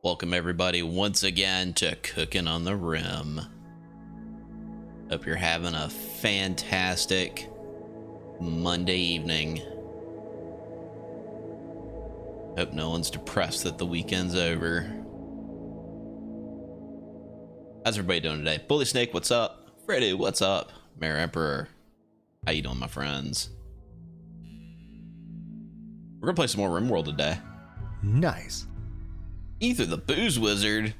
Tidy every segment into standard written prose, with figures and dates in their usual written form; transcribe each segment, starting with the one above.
Welcome everybody once again to Cookin on the Rim. Hope you're having a fantastic Monday evening. Hope no one's depressed that the weekend's over. How's everybody doing today? Bully Snake, what's up? Freddy, what's up? Mayor Emperor, how you doing, my friends? We're gonna play some more Rimworld today. Nice. Ether the Booze Wizard.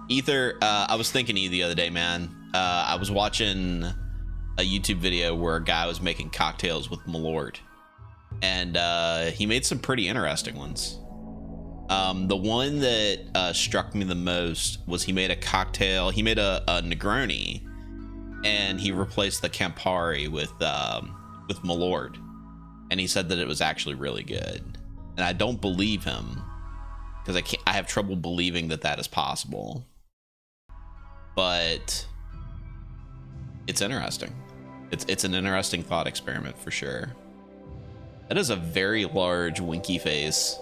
Ether, I was thinking of you the other day, man. I was watching a YouTube video where a guy was making cocktails with Malort, and he made some pretty interesting ones. The one that struck me the most was he made a cocktail. He made a Negroni, and he replaced the Campari with Malort. And he said that it was actually really good. And I don't believe him because I have trouble believing that that is possible. But it's interesting. It's an interesting thought experiment for sure. That is a very large winky face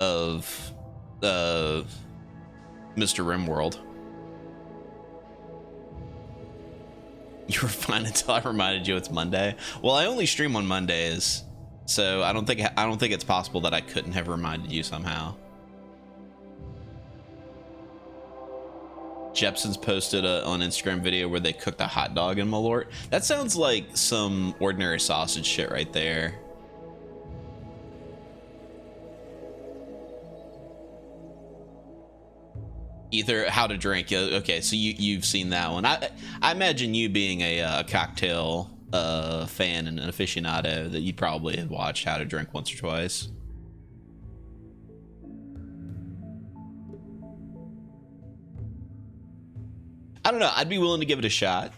of Mr. Rimworld. You were fine until I reminded you it's Monday. Well, I only stream on Mondays, so I don't think it's possible that I couldn't have reminded you somehow. Jepson's posted on Instagram video where they cooked a hot dog in Malort. That sounds like some ordinary sausage shit right there. Either how to drink. Okay, so you've seen that one. I imagine you being a cocktail fan and an aficionado that you probably have watched How to Drink once or twice. I don't know. I'd be willing to give it a shot.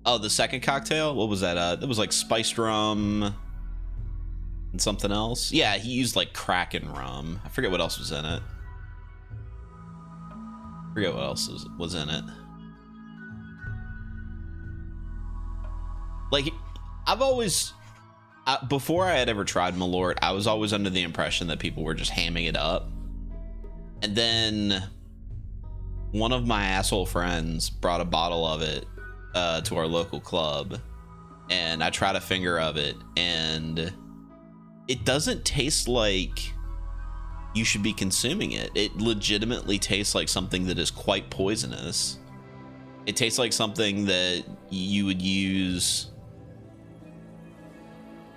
Oh, the second cocktail? What was that? It was like spiced rum and something else. Yeah, he used like Kraken rum. I forget what else was in it. Was in it. Like, I've always, before I had ever tried Malort, I was always under the impression that people were just hamming it up. And then one of my asshole friends brought a bottle of it to our local club, and I tried a finger of it, and it doesn't taste like you should be consuming it. It legitimately tastes like something that is quite poisonous. It tastes like something that you would use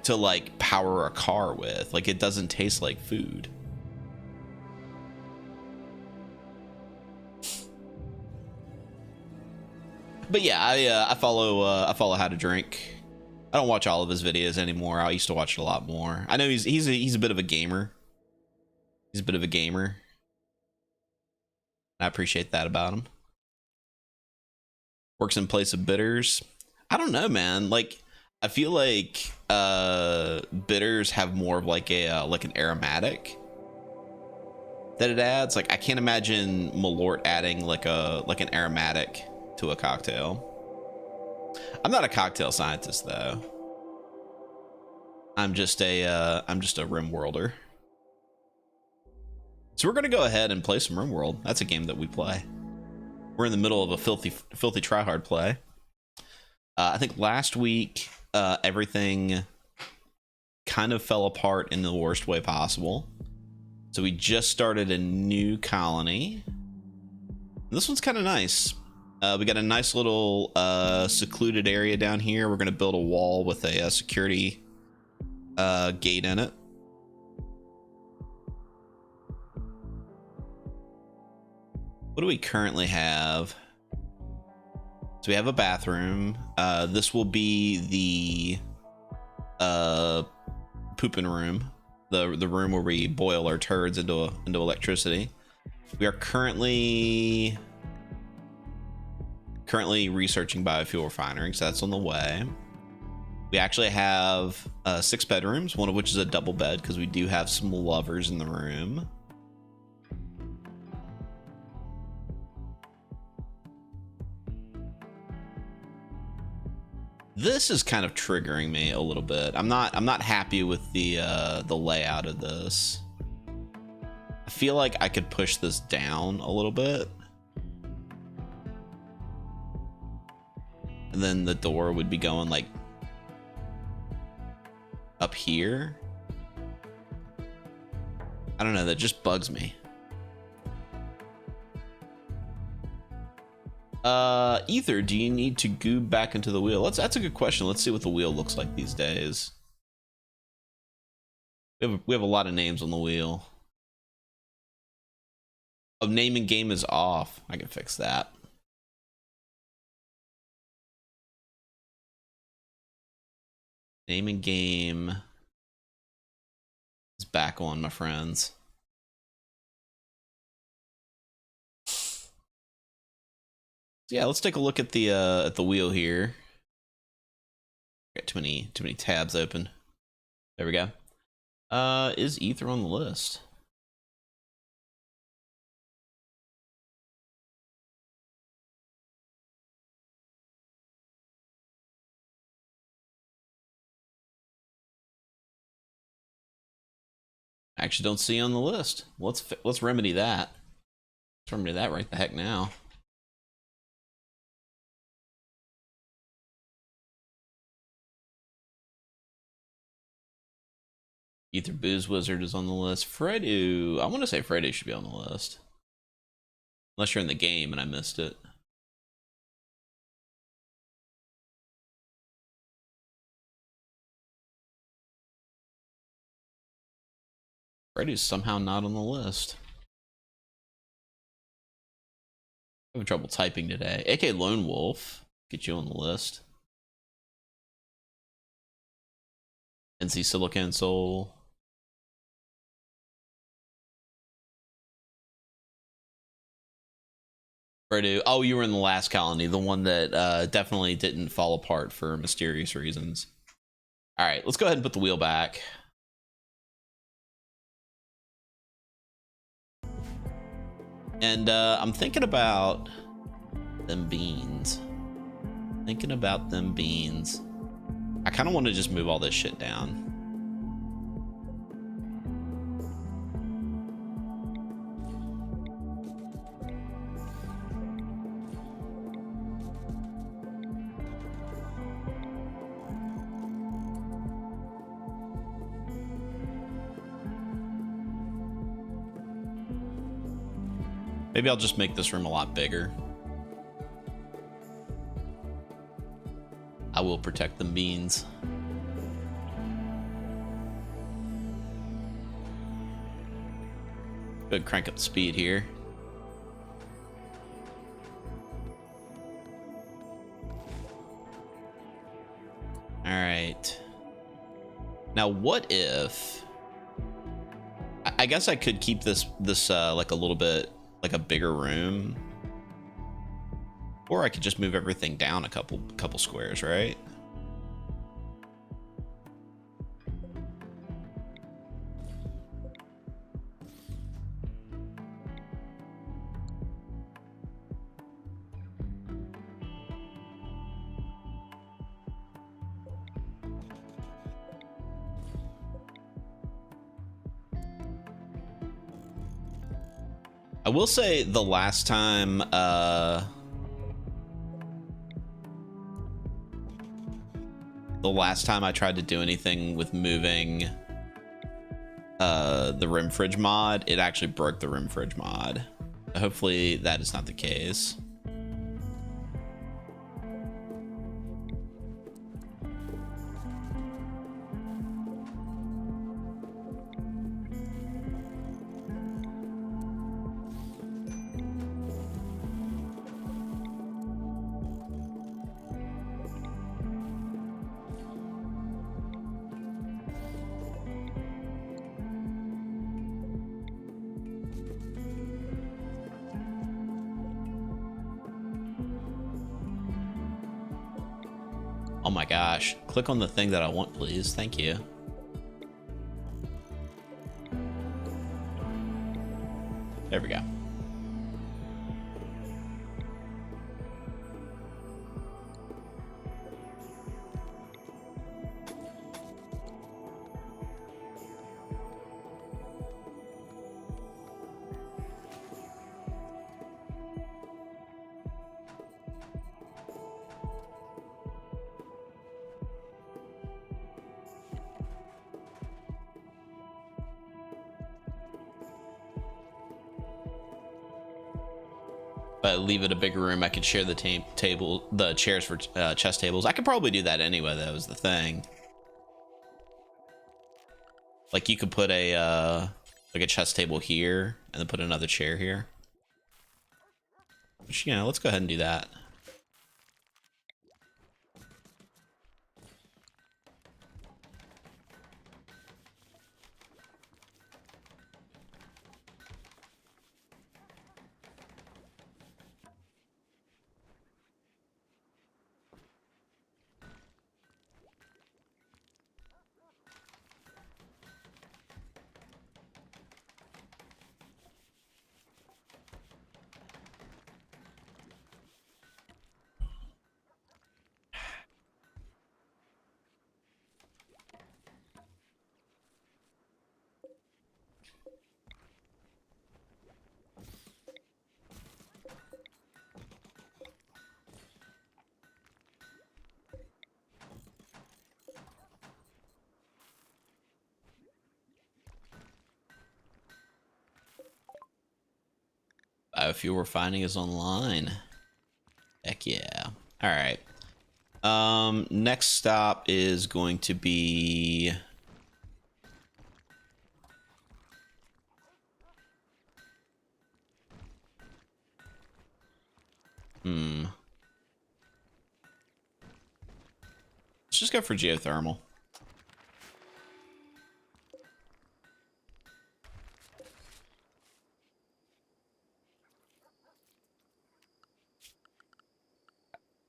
to like power a car with. Like, it doesn't taste like food. But yeah, I follow How to Drink. I don't watch all of his videos anymore. I used to watch it a lot more. I know he's a bit of a gamer. He's a bit of a gamer. I appreciate that about him. Works in place of bitters. I don't know, man. Like, I feel like bitters have more of like an aromatic that it adds. Like, I can't imagine Malort adding like an aromatic to a cocktail. I'm not a cocktail scientist though. I'm just a Rimworlder. So we're gonna go ahead and play some Rimworld. That's a game that we play. We're in the middle of a filthy tryhard play. I think last week everything kind of fell apart in the worst way possible. So we just started a new colony. This one's kind of nice. We got a nice little secluded area down here. We're going to build a wall with a security gate in it. What do we currently have? So we have a bathroom. This will be the pooping room, the room where we boil our turds into electricity. We are currently researching biofuel refinery, so that's on the way. We actually have 6 bedrooms, one of which is a double bed because we do have some lovers in the room. This is kind of triggering me a little bit. I'm not happy with the layout of this. I feel like I could push this down a little bit. And then the door would be going like up here. I don't know, that just bugs me. Ether, do you need to goob back into the wheel? That's a good question. Let's see what the wheel looks like these days. We have a lot of names on the wheel. Oh, naming game is off. I can fix that. Naming game is back on, my friends. Yeah, let's take a look at the wheel here. Got too many tabs open. There we go. Is Ether on the list? I actually don't see on the list. Let's remedy that. Let's remedy that right the heck now. Ether Booze Wizard is on the list. Fredo, I want to say Fredo should be on the list. Unless you're in the game and I missed it. Fredo's somehow not on the list. I'm having trouble typing today. AK Lone Wolf, get you on the list. NC Silicon Soul. Fredo. Oh, you were in the last colony, the one that definitely didn't fall apart for mysterious reasons. All right, let's go ahead and put the wheel back. And I'm thinking about them beans. Thinking about them beans. I kind of want to just move all this shit down. Maybe I'll just make this room a lot bigger. I will protect them beans. Good, crank up the speed here. All right. Now, what if? I guess I could keep this like a little bit like a bigger room, or I could just move everything down a couple squares, right? I will say the last time I tried to do anything with moving the rim fridge mod, it actually broke the rim fridge mod. Hopefully that is not the case. Oh my gosh, click on the thing that I want, please. Thank you. There we go. But leave it a bigger room. I could share the the chairs for chess tables. I could probably do that anyway. That was the thing. Like you could put a like a chess table here and then put another chair here. Which, you know, let's go ahead and do that. Biofuel refining is online. Heck yeah. All right. Next stop is going to be let's just go for geothermal.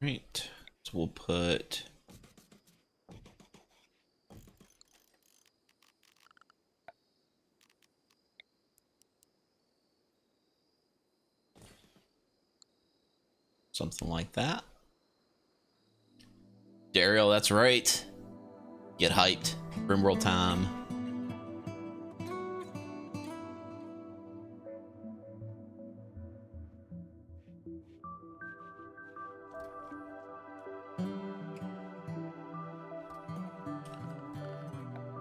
Right. So we'll put something like that. Daryl, that's right. Get hyped. Rimworld time.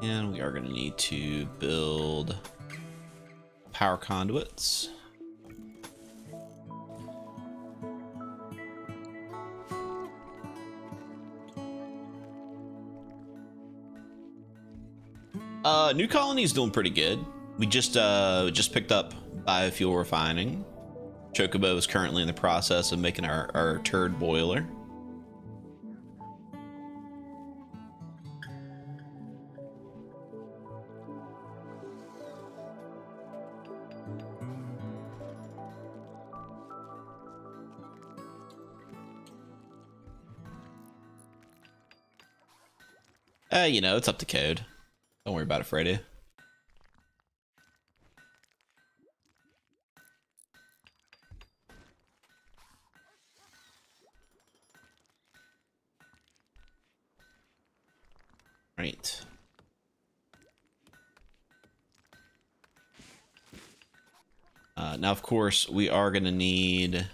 And we are going to need to build power conduits. New colony is doing pretty good. We just picked up biofuel refining. Chocobo is currently in the process of making our turd boiler. You know, it's up to code. Don't worry about it, Freddy. Right. Now, of course, we are going to need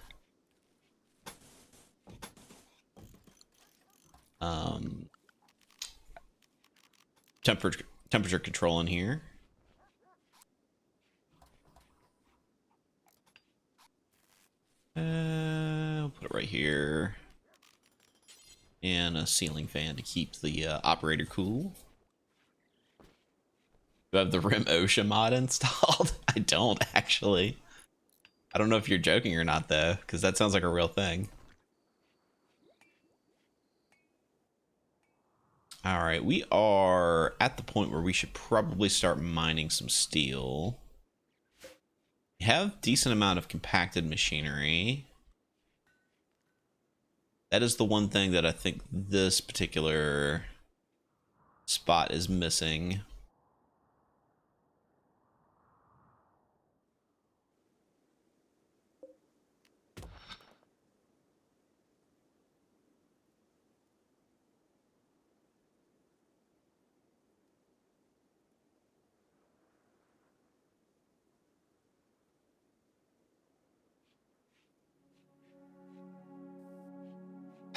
temperature control in here. I'll put it right here. And a ceiling fan to keep the operator cool. Do I have the Rim OSHA mod installed? I don't, actually. I don't know if you're joking or not, though, because that sounds like a real thing. All right, we are at the point where we should probably start mining some steel. We have decent amount of compacted machinery. That is the one thing that I think this particular spot is missing.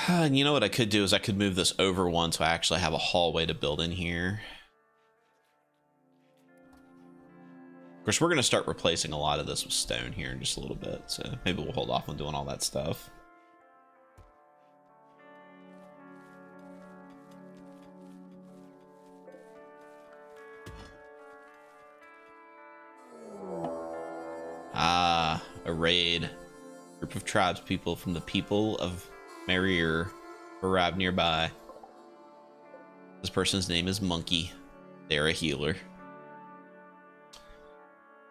And you know what I could do is I could move this over one so I actually have a hallway to build in here. Of course, we're going to start replacing a lot of this with stone here in just a little bit, so maybe we'll hold off on doing all that stuff. Ah, a raid. Group of tribes people from the people of Marir arrived nearby. This person's name is Monkey. They're a healer.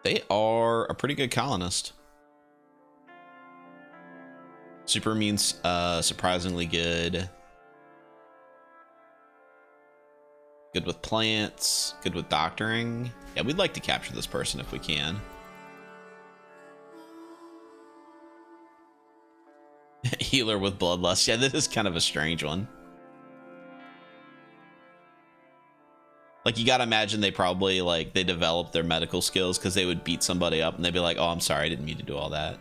They are a pretty good colonist. Super means surprisingly good. Good with plants. Good with doctoring. Yeah, we'd like to capture this person if we can. Healer with bloodlust. Yeah, this is kind of a strange one. Like, you gotta imagine they probably, like, they developed their medical skills because they would beat somebody up and they'd be like, oh, I'm sorry, I didn't mean to do all that.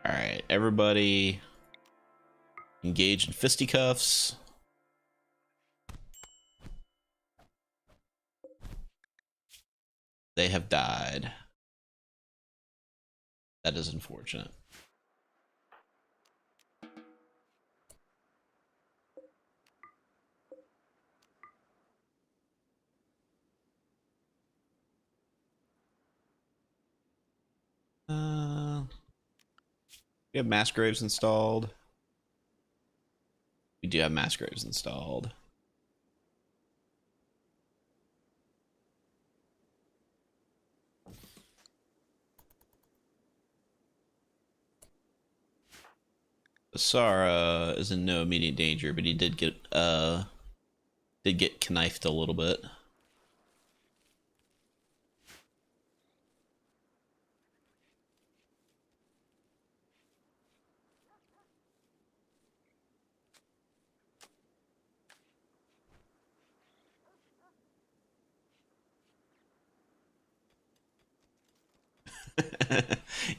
All right, everybody engage in fisticuffs. They have died. That is unfortunate. We have mass graves installed. We do have mass graves installed. Sara is in no immediate danger, but he did get knifed a little bit.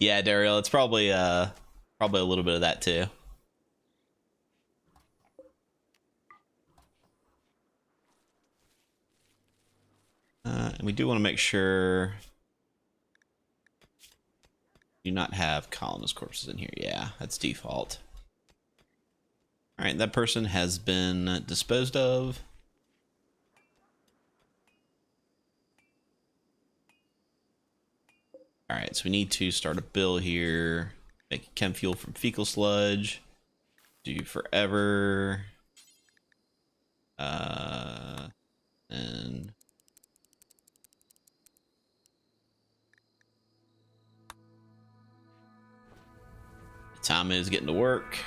Yeah, Daryl, it's probably a little bit of that too. And we do want to make sure do not have colonist corpses in here. Yeah, that's default. All right, that person has been disposed of. All right, so we need to start a bill here. Make chem fuel from fecal sludge. Do forever. And time is getting to work.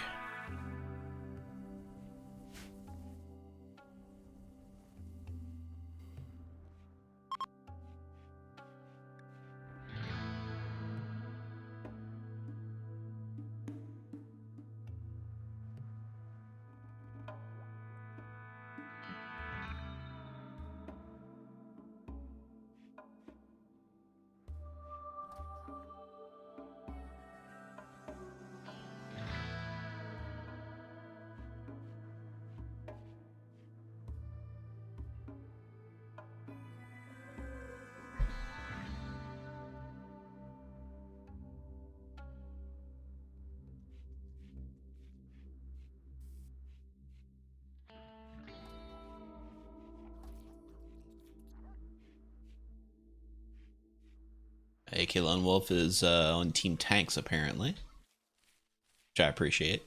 AK Lone Wolf is on Team Tanks, apparently, which I appreciate.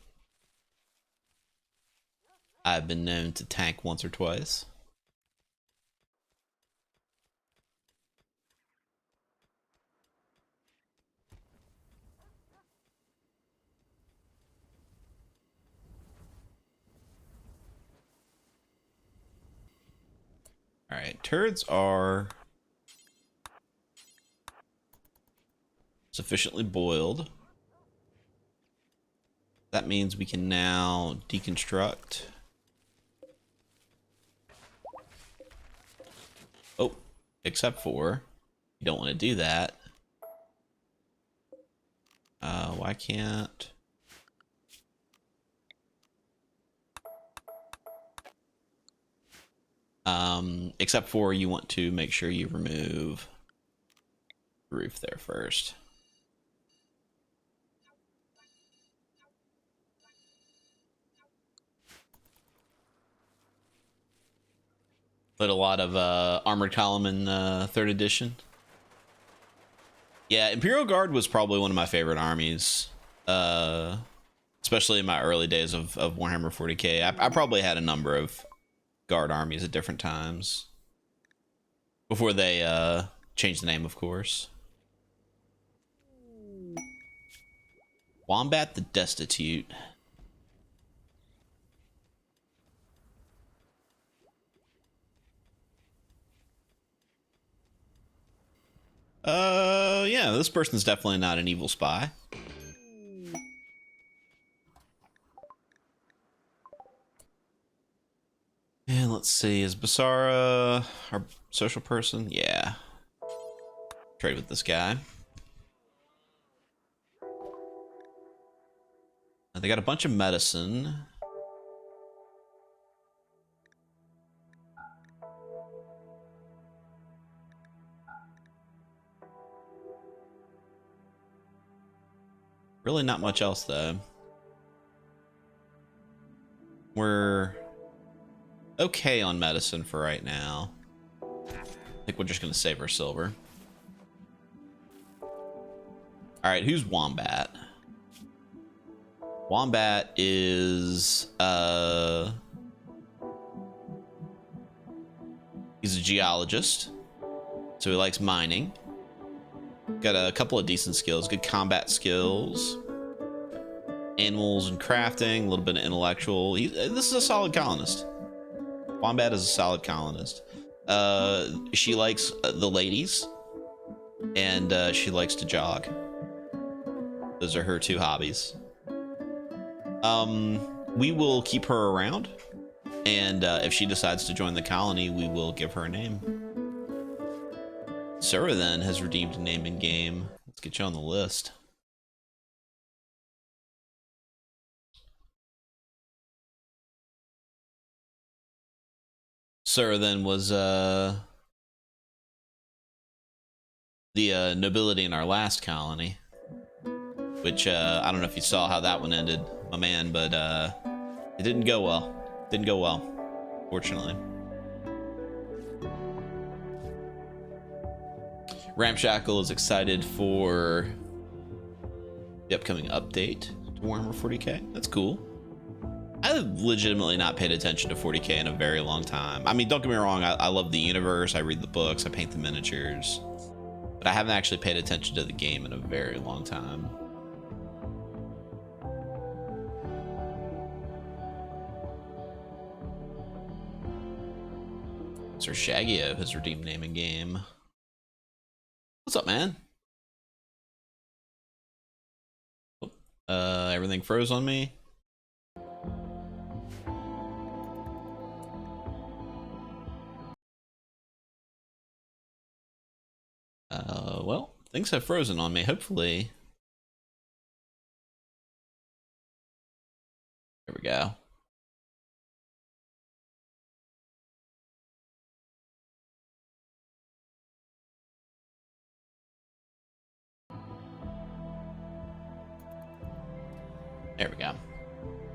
I've been known to tank once or twice. All right, turrets are sufficiently boiled. That means we can now deconstruct. Oh, except for you don't want to do that. Why can't? Except for you want to make sure you remove the roof there first. But a lot of armored column in 3rd edition. Yeah, Imperial Guard was probably one of my favorite armies, especially in my early days of Warhammer 40k. I probably had a number of Guard armies at different times before they changed the name, of course. Wombat the Destitute. Yeah, this person's definitely not an evil spy. And let's see, is Basara our social person? Yeah. Trade with this guy. They got a bunch of medicine. Really not much else, though. We're okay on medicine for right now. I think we're just going to save our silver. All right, who's Wombat? Wombat is he's a geologist, so he likes mining. Got a couple of decent skills, good combat skills, animals and crafting, a little bit of intellectual. This is a solid colonist. Wombat is a solid colonist. She likes the ladies, and she likes to jog. Those are her 2 hobbies. We will keep her around, and if she decides to join the colony, we will give her a name. Sarah then has redeemed a name in game. Let's get you on the list. Sarah then was the nobility in our last colony, which I don't know if you saw how that one ended, my man, but it didn't go well. Didn't go well, fortunately. Ramshackle is excited for the upcoming update to Warhammer 40k. That's cool. I've legitimately not paid attention to 40k in a very long time. I mean, don't get me wrong, I love the universe, I read the books, I paint the miniatures, but I haven't actually paid attention to the game in a very long time. Sir Shaggio has redeemed name in game. What's up, man? Everything froze on me. Well, things have frozen on me. Hopefully. There we go. There we go.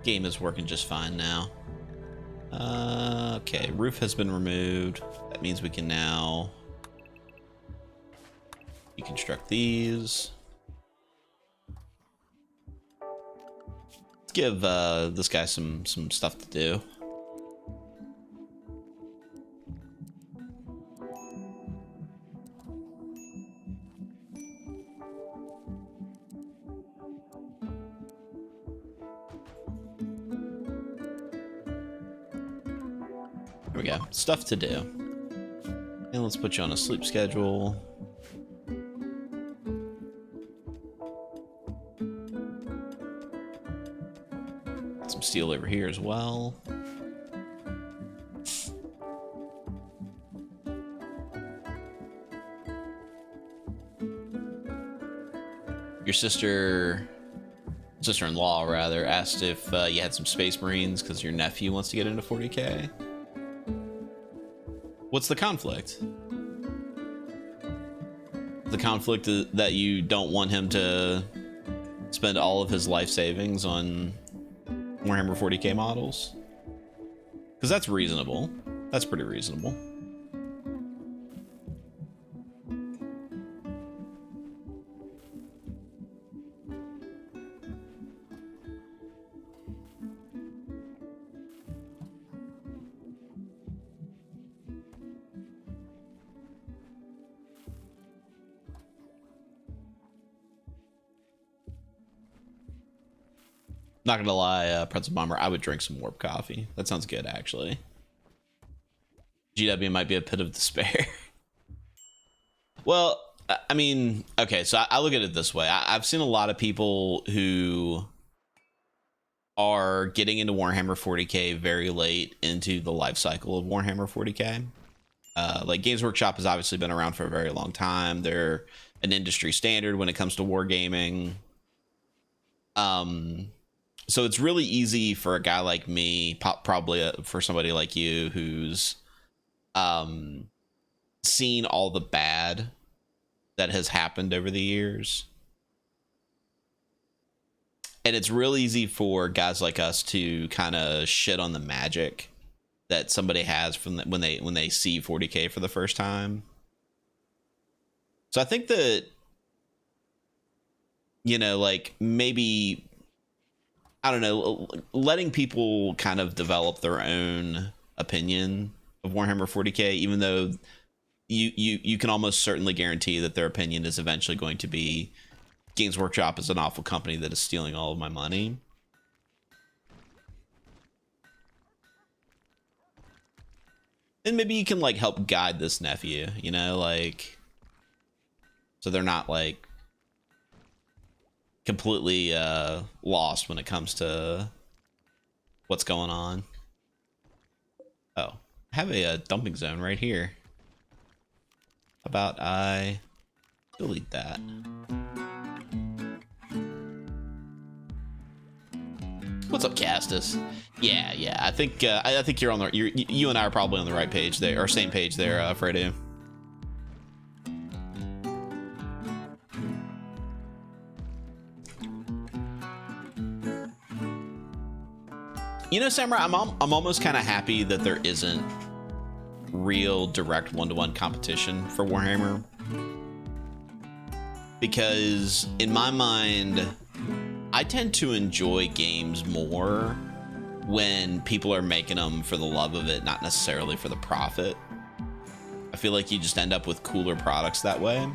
Game is working just fine now. Okay, roof has been removed. That means we can now deconstruct these. Let's give this guy some stuff to do. There we go. Stuff to do. And let's put you on a sleep schedule. steal over here as well. Your sister-in-law rather, asked if you had some Space Marines because your nephew wants to get into 40K. What's the conflict? The conflict is that you don't want him to spend all of his life savings on Warhammer 40K models? Because that's reasonable. That's pretty reasonable. Not gonna lie, Pretzel Bomber, I would drink some warp coffee. That sounds good, actually. GW might be a pit of despair. Well, I mean, okay, so I look at it this way. I've seen a lot of people who are getting into Warhammer 40K very late into the life cycle of Warhammer 40K. Like Games Workshop has obviously been around for a very long time. They're an industry standard when it comes to wargaming. So it's really easy for a guy like me, probably for somebody like you who's seen all the bad that has happened over the years. And it's real easy for guys like us to kind of shit on the magic that somebody has from when they see 40K for the first time. So I think that, you know, like maybe, I don't know, letting people kind of develop their own opinion of Warhammer 40K, even though you can almost certainly guarantee that their opinion is eventually going to be Games Workshop is an awful company that is stealing all of my money. And maybe you can like help guide this nephew, you know, like, so they're not like completely lost when it comes to what's going on. Oh, I have a dumping zone right here. How about I delete that? What's up, Castus? Yeah. I think you're on the you and I are probably on the right page there, or same page there, Fredo. You know, Samurai, I'm almost kind of happy that there isn't real direct one-to-one competition for Warhammer, because in my mind, I tend to enjoy games more when people are making them for the love of it, not necessarily for the profit. I feel like you just end up with cooler products that way.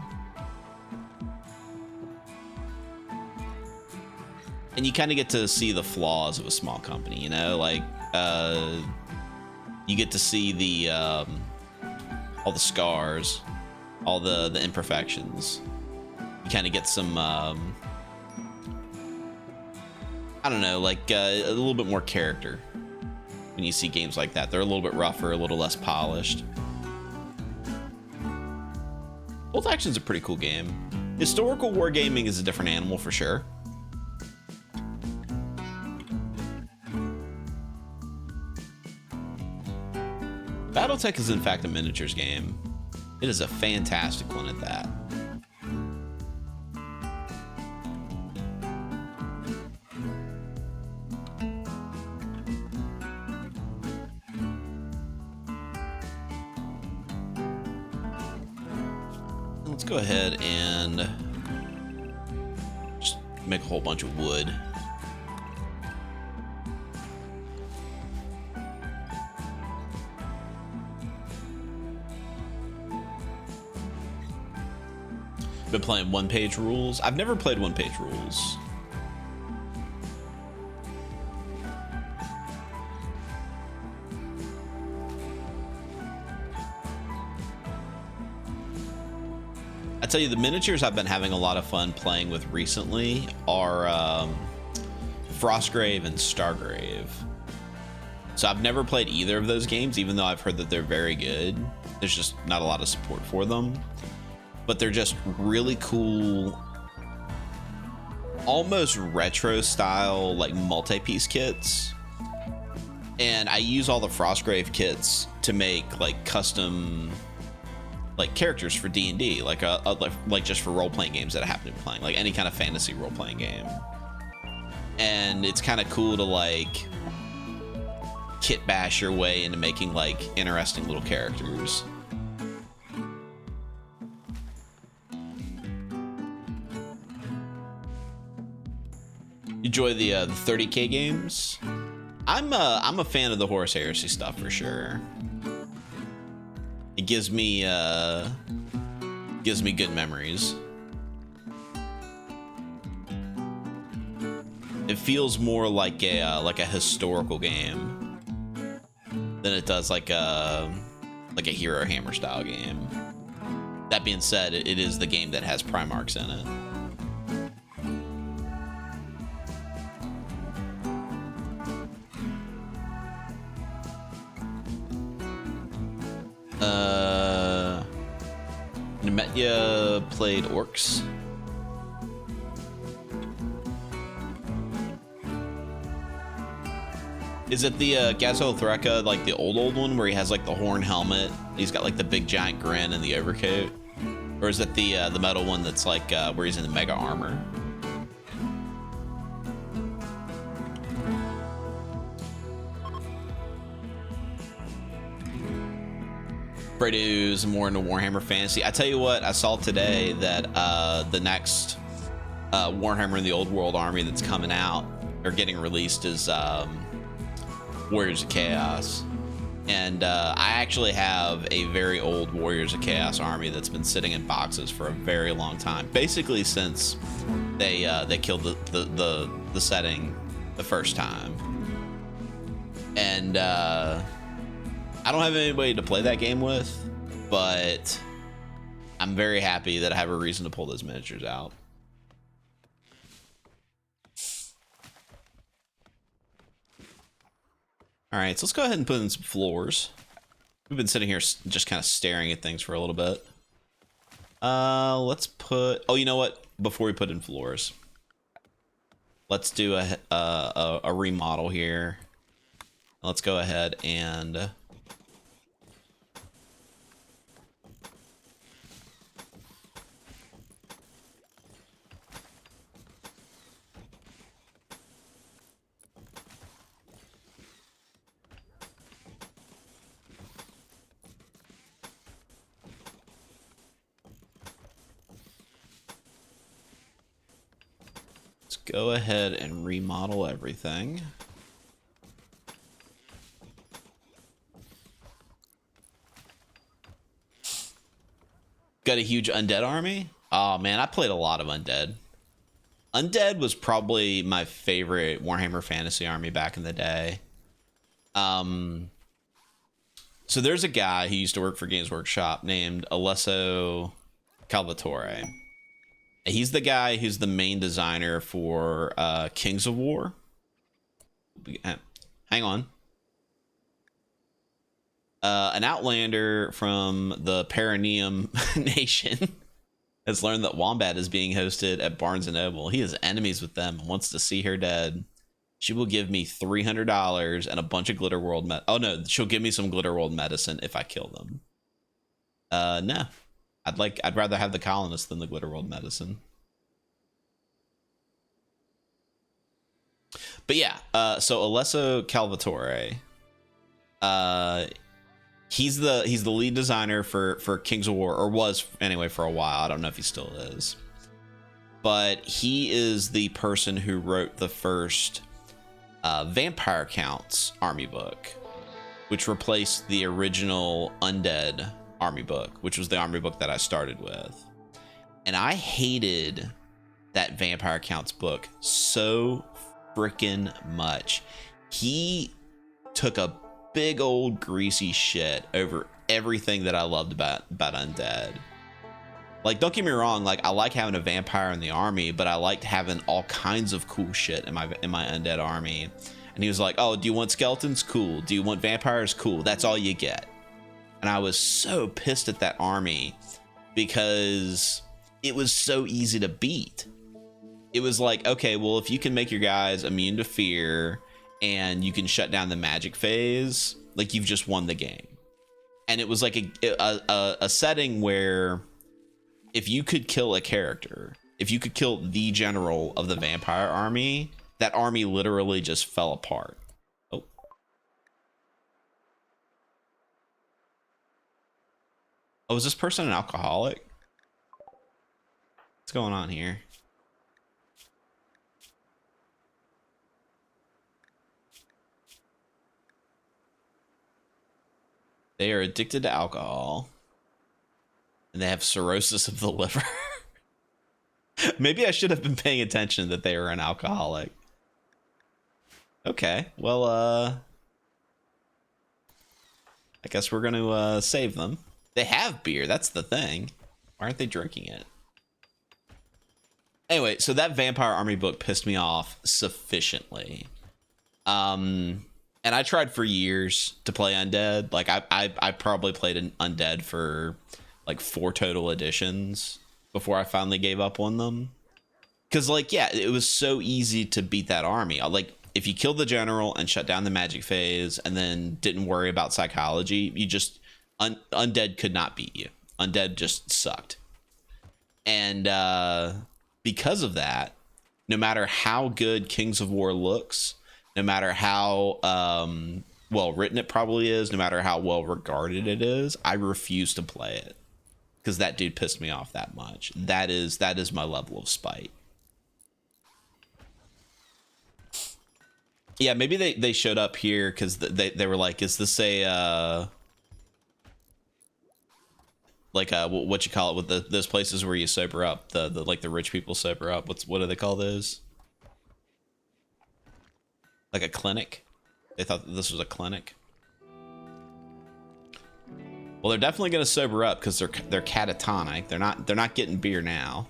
And you kind of get to see the flaws of a small company, you know, like you get to see the all the scars, all the imperfections. You kind of get some I don't know, like a little bit more character when you see games like that. They're a little bit rougher, a little less polished. Bolt Action's a pretty cool game. Historical wargaming is a different animal for sure. Battletech is in fact a miniatures game. It is a fantastic one at that. Let's go ahead and just make a whole bunch of wood. Been playing one-page rules. I've never played one-page rules. I tell you, the miniatures I've been having a lot of fun playing with recently are Frostgrave and Stargrave. So I've never played either of those games, even though I've heard that they're very good. There's just not a lot of support for them, but they're just really cool, almost retro style, like multi-piece kits. And I use all the Frostgrave kits to make like custom like characters for D&D, like just for role-playing games that I happen to be playing, like any kind of fantasy role-playing game. And it's kind of cool to like kit bash your way into making like interesting little characters. Enjoy the 30K games. I'm a fan of the Horus Heresy stuff for sure. It gives me good memories. It feels more like a historical game than it does like a Hero Hammer style game. That being said, it is the game that has Primarchs in it. Nemetya played Orcs. Is it the Gazo Threka, like the old one where he has like the horn helmet? He's got like the big giant grin and the overcoat, or is it the metal one that's like where he's in the mega armor? Fredo's more into Warhammer Fantasy. I tell you what, I saw today that the next Warhammer in the Old World army that's coming out or getting released is Warriors of Chaos. And I actually have a very old Warriors of Chaos army that's been sitting in boxes for a very long time, basically since they killed the setting the first time. And I don't have anybody to play that game with, but I'm very happy that I have a reason to pull those miniatures out. All right, so let's go ahead and put in some floors. We've been sitting here just kind of staring at things for a little bit. Let's put, oh, you know what? Before we put in floors, let's do a remodel here. Let's go ahead and go ahead and remodel everything. Got a huge undead army? Oh man, I played a lot of undead. Undead was probably my favorite Warhammer Fantasy army back in the day. So there's a guy who used to work for Games Workshop named Alesso Calvatore. He's the guy who's the main designer for Kings of War. Hang on. An outlander from the Perineum Nation has learned that Wombat is being hosted at Barnes & Noble. He has enemies with them and wants to see her dead. She will give me $300 and a bunch of Glitter World oh no, she'll give me some Glitter World medicine if I kill them. No. I'd rather have the colonists than the Glitter World medicine. But yeah, so Alesso Calvatore, he's the lead designer for Kings of War, or was anyway for a while. I don't know if he still is. But he is the person who wrote the first Vampire Counts army book, which replaced the original Undead army book, which was the army book that I started with. And I hated that Vampire Counts book so freaking much. He took a big old greasy shit over everything that I loved about Undead. Like, don't get me wrong, like I like having a vampire in the army, but I liked having all kinds of cool shit in my undead army. And he was like, oh, do you want skeletons? Cool. Do you want vampires? Cool. That's all you get. And I was so pissed at that army because it was so easy to beat. It was like, okay, well, if you can make your guys immune to fear and you can shut down the magic phase, like you've just won the game. And it was like a setting where if you could kill a character, if you could kill the general of the vampire army, that army literally just fell apart. Oh. Oh, is this person an alcoholic? What's going on here? They are addicted to alcohol. And they have cirrhosis of the liver. Maybe I should have been paying attention that they were an alcoholic. Okay, well, I guess we're gonna save them. They have beer, that's the thing. Why aren't they drinking it? Anyway, so that vampire army book pissed me off sufficiently. And I tried for years to play undead. Like I probably played an undead for like 4 total editions before I finally gave up on them. Because like, yeah, it was so easy to beat that army. Like if you killed the general and shut down the magic phase and then didn't worry about psychology, you just undead could not beat you. Undead just sucked. And because of that, no matter how good Kings of War looks, no matter how well written it probably is, no matter how well regarded it is, I refuse to play it because that dude pissed me off that much. That is my level of spite. Yeah, maybe they showed up here because they were like, is this a like what you call it with those places where you sober up, the like the rich people sober up? What do they call those? Like a clinic? They thought that this was a clinic. Well, they're definitely gonna sober up because they're catatonic. They're not getting beer now.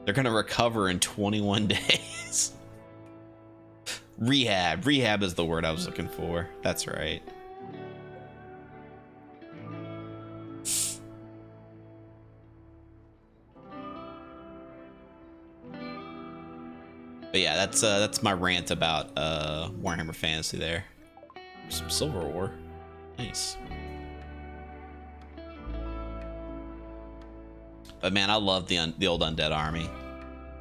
They're gonna recover in 21 days. Rehab is the word I was looking for. That's right. But yeah, that's my rant about Warhammer Fantasy there. Some silver ore. Nice. But man, I love the old undead army.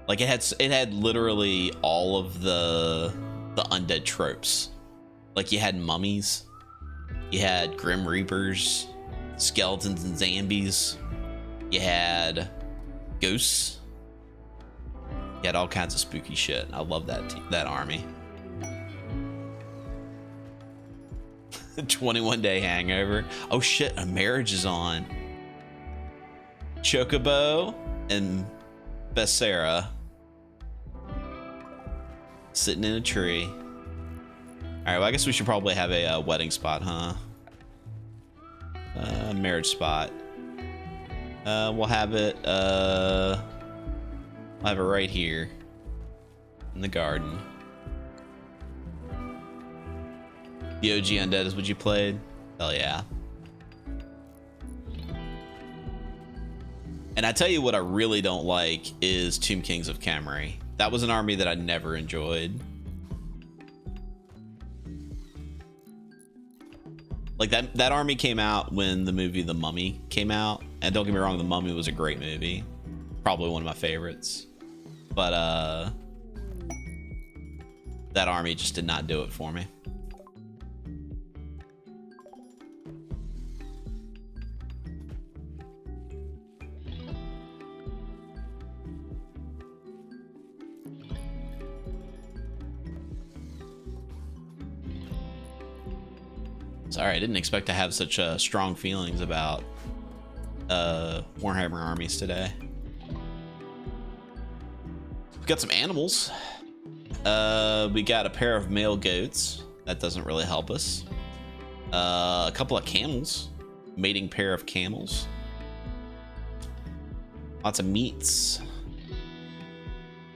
Like it had literally all of the undead tropes. Like you had mummies, you had grim reapers, skeletons and zombies, you had ghosts, you had all kinds of spooky shit. I love that army. 21-day hangover. Oh shit, a marriage is on. Chocobo and Becerra sitting in a tree. All right, well, I guess we should probably have a wedding spot, huh? Marriage spot. We'll have it right here in the garden. The OG Undead is what you played? Hell yeah. And I tell you what I really don't like is Tomb Kings of Camry. That was an army that I never enjoyed. Like that army came out when the movie The Mummy came out. And don't get me wrong, The Mummy was a great movie. Probably one of my favorites. But that army just did not do it for me. Sorry, I didn't expect to have such strong feelings about Warhammer armies today. We got some animals. We got a pair of male goats. That doesn't really help us. A couple of camels. Mating pair of camels. Lots of meats.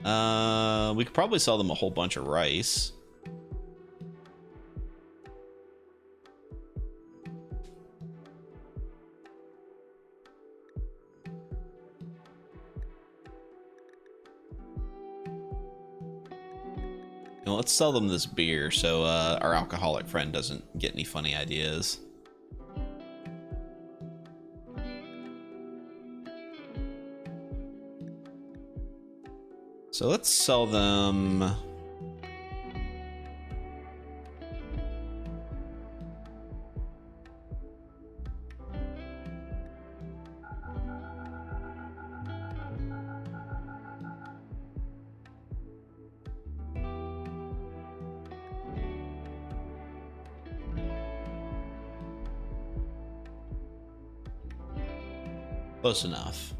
We could probably sell them a whole bunch of rice. And let's sell them this beer so our alcoholic friend doesn't get any funny ideas. So let's sell them. Close enough.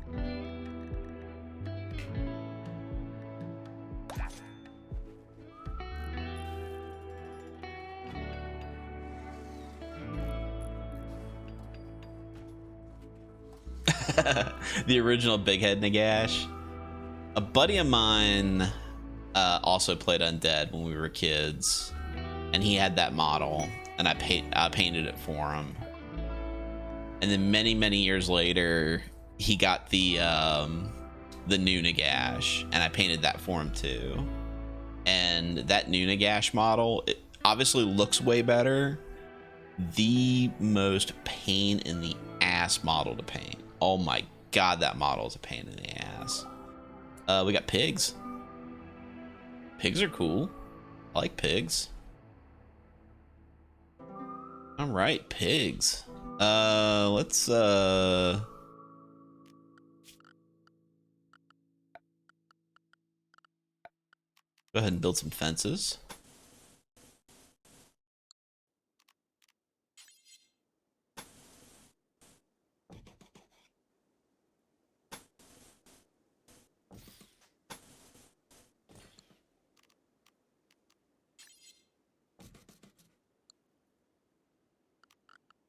The original Big Head Nagash. A buddy of mine also played Undead when we were kids, and he had that model, and I painted it for him. And then many years later, he got the new Nagash, and I painted that for him too. And that new Nagash model, it obviously looks way better. The most pain in the ass model to paint. Oh my god, that model is a pain in the ass. We got pigs. Pigs are cool. I like pigs. All right, pigs. Let's go ahead and build some fences.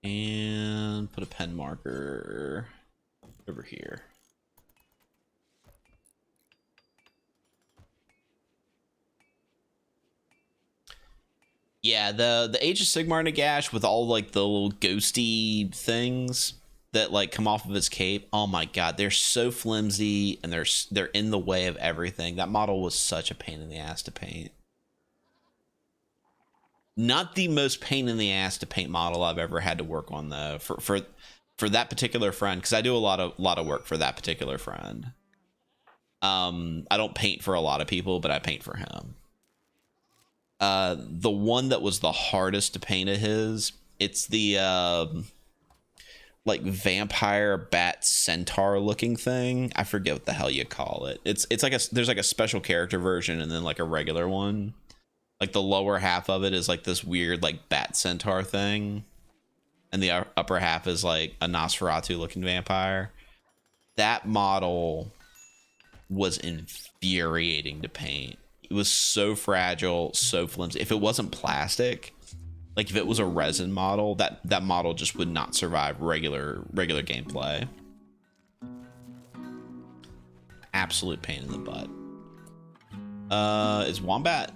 And put a pen marker over here. Yeah, the Age of Sigmar Nagash with all like the little ghosty things that like come off of his cape. Oh my god, they're so flimsy and they're in the way of everything. That model was such a pain in the ass to paint. Not the most pain in the ass to paint model I've ever had to work on though. For that particular friend, because I do a lot of work for that particular friend. I don't paint for a lot of people, but I paint for him. The one that was the hardest to paint of his, it's the like vampire bat centaur looking thing. I forget what the hell you call it. It's like there's like a special character version and then like a regular one. Like the lower half of it is like this weird like bat centaur thing, and the upper half is like a Nosferatu looking vampire. That model was infuriating to paint. It was so fragile, so flimsy. If it wasn't plastic, like if it was a resin model, that model just would not survive regular gameplay. Absolute pain in the butt. Is Wombat?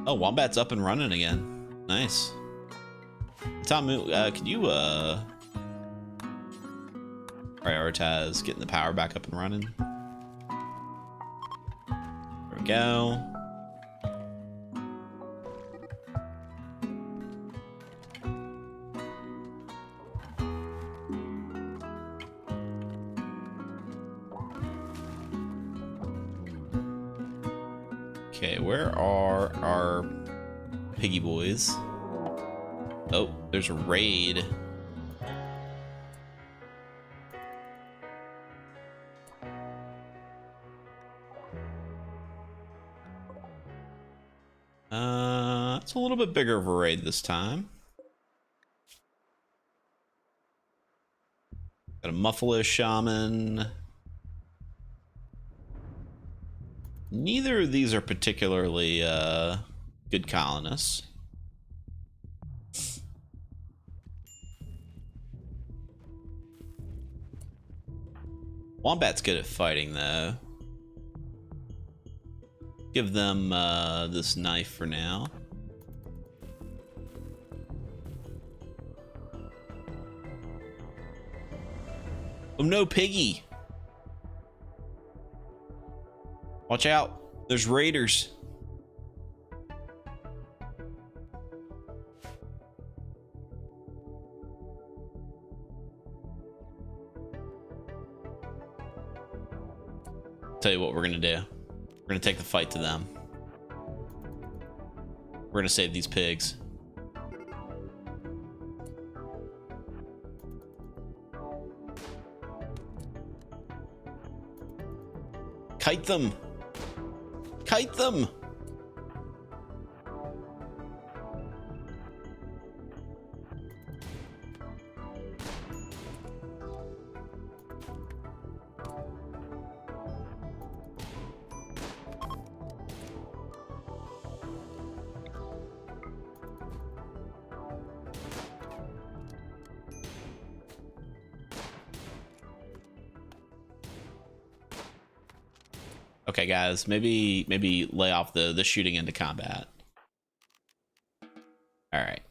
Oh, Wombat's up and running again. Nice. Tom, could you prioritize getting the power back up and running? There we go. Okay, where are our piggy boys? Oh, there's a raid. It's a little bit bigger of a raid this time. Got a Muffalo Shaman. Neither of these are particularly good colonists. Wombat's good at fighting, though. Give them this knife for now. Oh no, Piggy! Watch out, there's raiders. Tell you what we're gonna do. We're gonna take the fight to them. We're gonna save these pigs. Kite them! Kite them! Okay, guys, maybe lay off the shooting into combat. All right.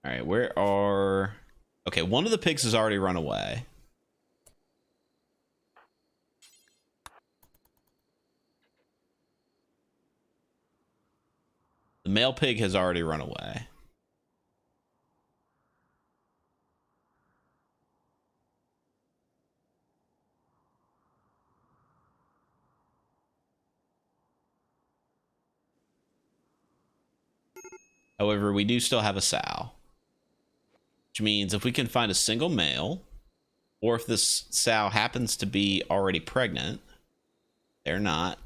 All right, where are... Okay, one of the pigs has already run away. The male pig has already run away. However, we do still have a sow. Which means if we can find a single male, or if this sow happens to be already pregnant, they're not.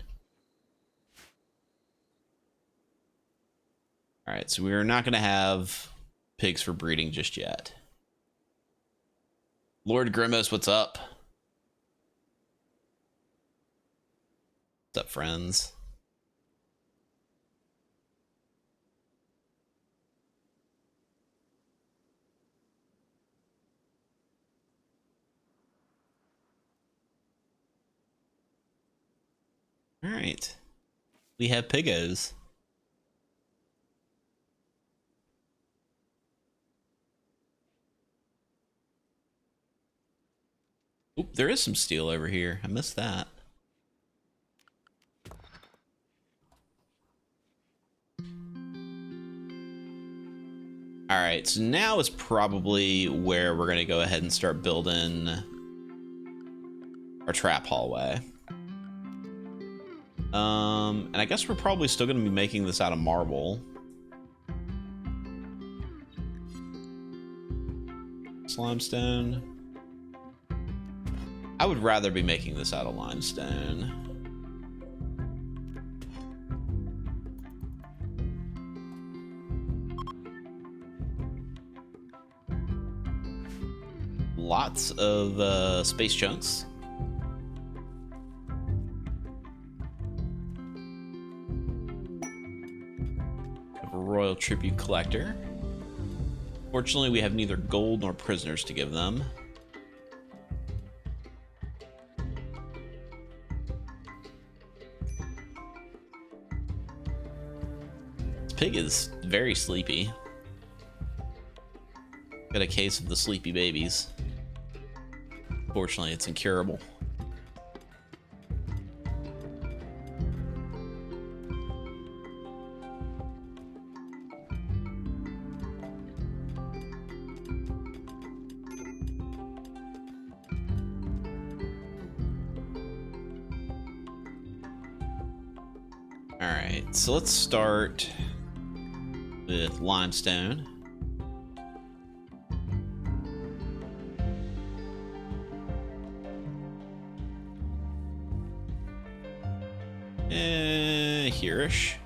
All right, so we're not going to have pigs for breeding just yet. Lord Grimos, what's up? What's up, friends? All right, we have piggos. Oop, there is some steel over here. I missed that. All right, so now is probably where we're gonna go ahead and start building our trap hallway. And I guess we're probably still gonna be making this out of marble. Limestone. I would rather be making this out of limestone. Lots of space chunks. A royal tribute collector. Fortunately, we have neither gold nor prisoners to give them. This pig is very sleepy. Got a case of the sleepy babies. Fortunately, it's incurable. All right, so let's start with limestone. Here-ish.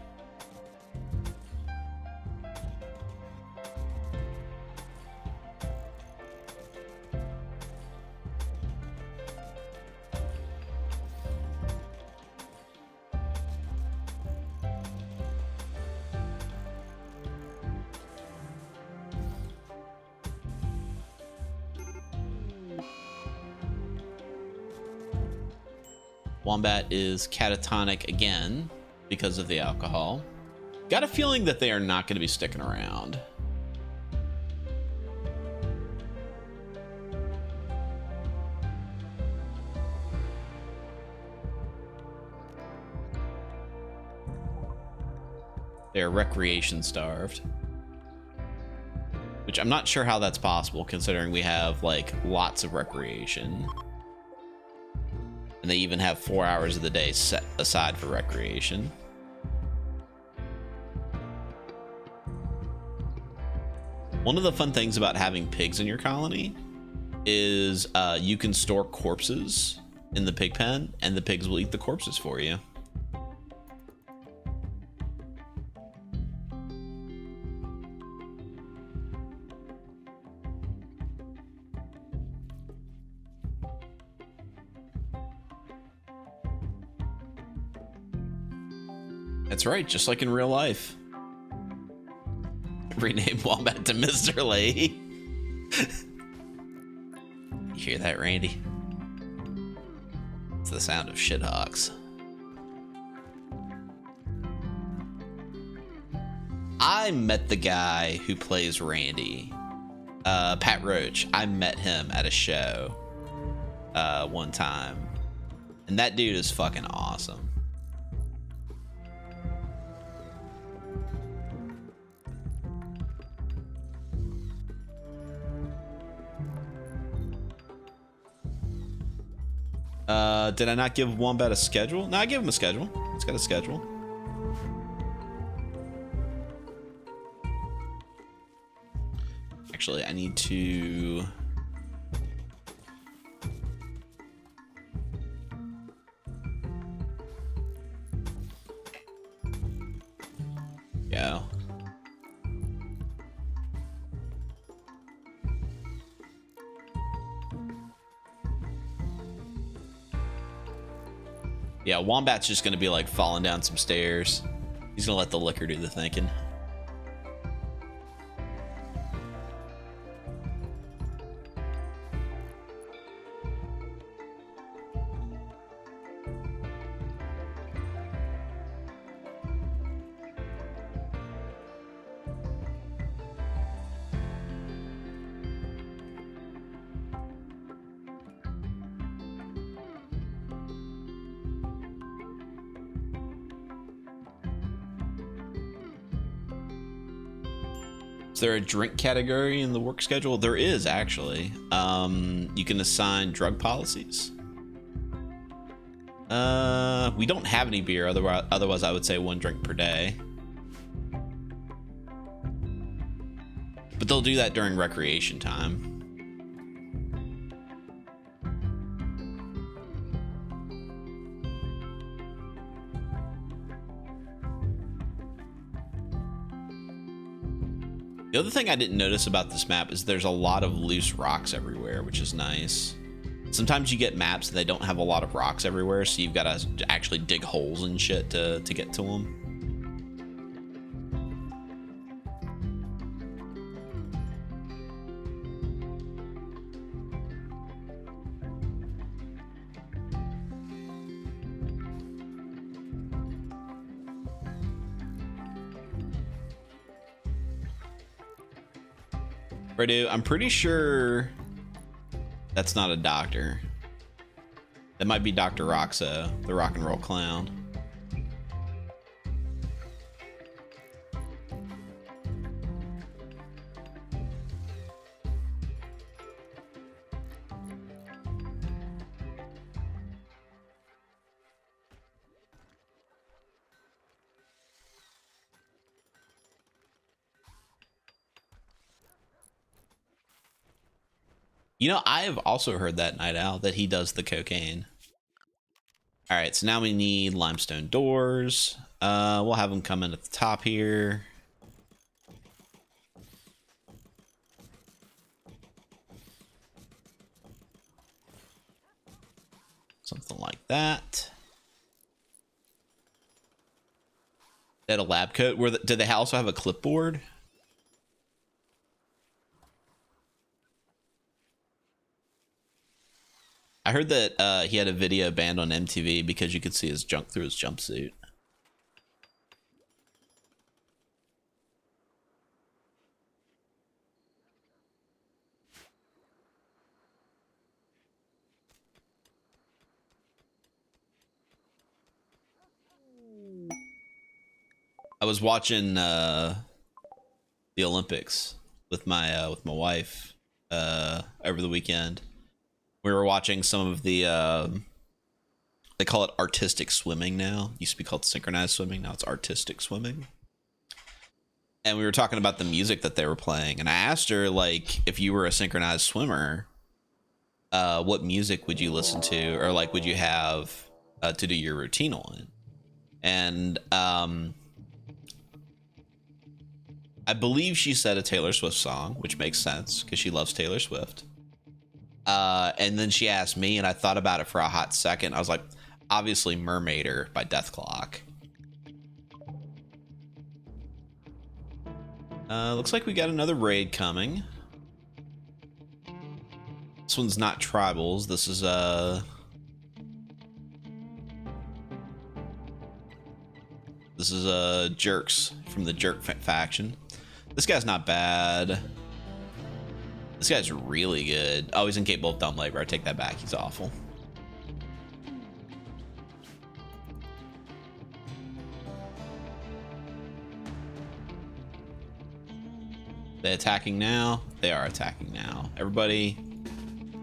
Wombat is catatonic again because of the alcohol. Got a feeling that they are not going to be sticking around. They're recreation starved. Which I'm not sure how that's possible, considering we have, like, lots of recreation. And they even have 4 hours of the day set aside for recreation. One of the fun things about having pigs in your colony is you can store corpses in the pig pen, and the pigs will eat the corpses for you. That's right, just like in real life. Rename Wombat to Mr. Lee. You hear that, Randy? It's the sound of shithawks. I met the guy who plays Randy, Pat Roach. I met him at a show one time, and that dude is fucking awesome. Did I not give Wombat a schedule? No, I gave him a schedule. It's got a schedule. Actually, I need to... Go. Yeah, Wombat's just gonna be like falling down some stairs. He's gonna let the liquor do the thinking. Is there a drink category in the work schedule? There is, actually. You can assign drug policies. We don't have any beer, otherwise I would say 1 drink per day. But they'll do that during recreation time. The other thing I didn't notice about this map is there's a lot of loose rocks everywhere, which is nice. Sometimes you get maps and they don't have a lot of rocks everywhere, so you've got to actually dig holes and shit to get to them. Dude, I'm pretty sure that's not a doctor. That might be Dr. Roxo, the rock and roll clown. You know, I have also heard that, Night Owl, that he does the cocaine. All right, so now we need limestone doors. We'll have them come in at the top here. Something like that. They had a lab coat. Did they also have a clipboard? I heard that he had a video banned on MTV because you could see his junk through his jumpsuit. I was watching the Olympics with my wife over the weekend. We were watching some of the they call it artistic swimming now. It used to be called synchronized swimming. Now it's artistic swimming. And we were talking about the music that they were playing, and I asked her, like, if you were a synchronized swimmer, what music would you listen to, or like would you have to do your routine on? And I believe she said a Taylor Swift song, which makes sense because she loves Taylor Swift. And then she asked me, and I thought about it for a hot second. I was like, obviously Mermaider by Death Clock. Looks like we got another raid coming. This one's not tribals. This is Jerks from the Jerk faction. This guy's not bad. This guy's really good. Oh, he's incapable of dumb labor. I take that back. He's awful. They attacking now? They are attacking now. Everybody,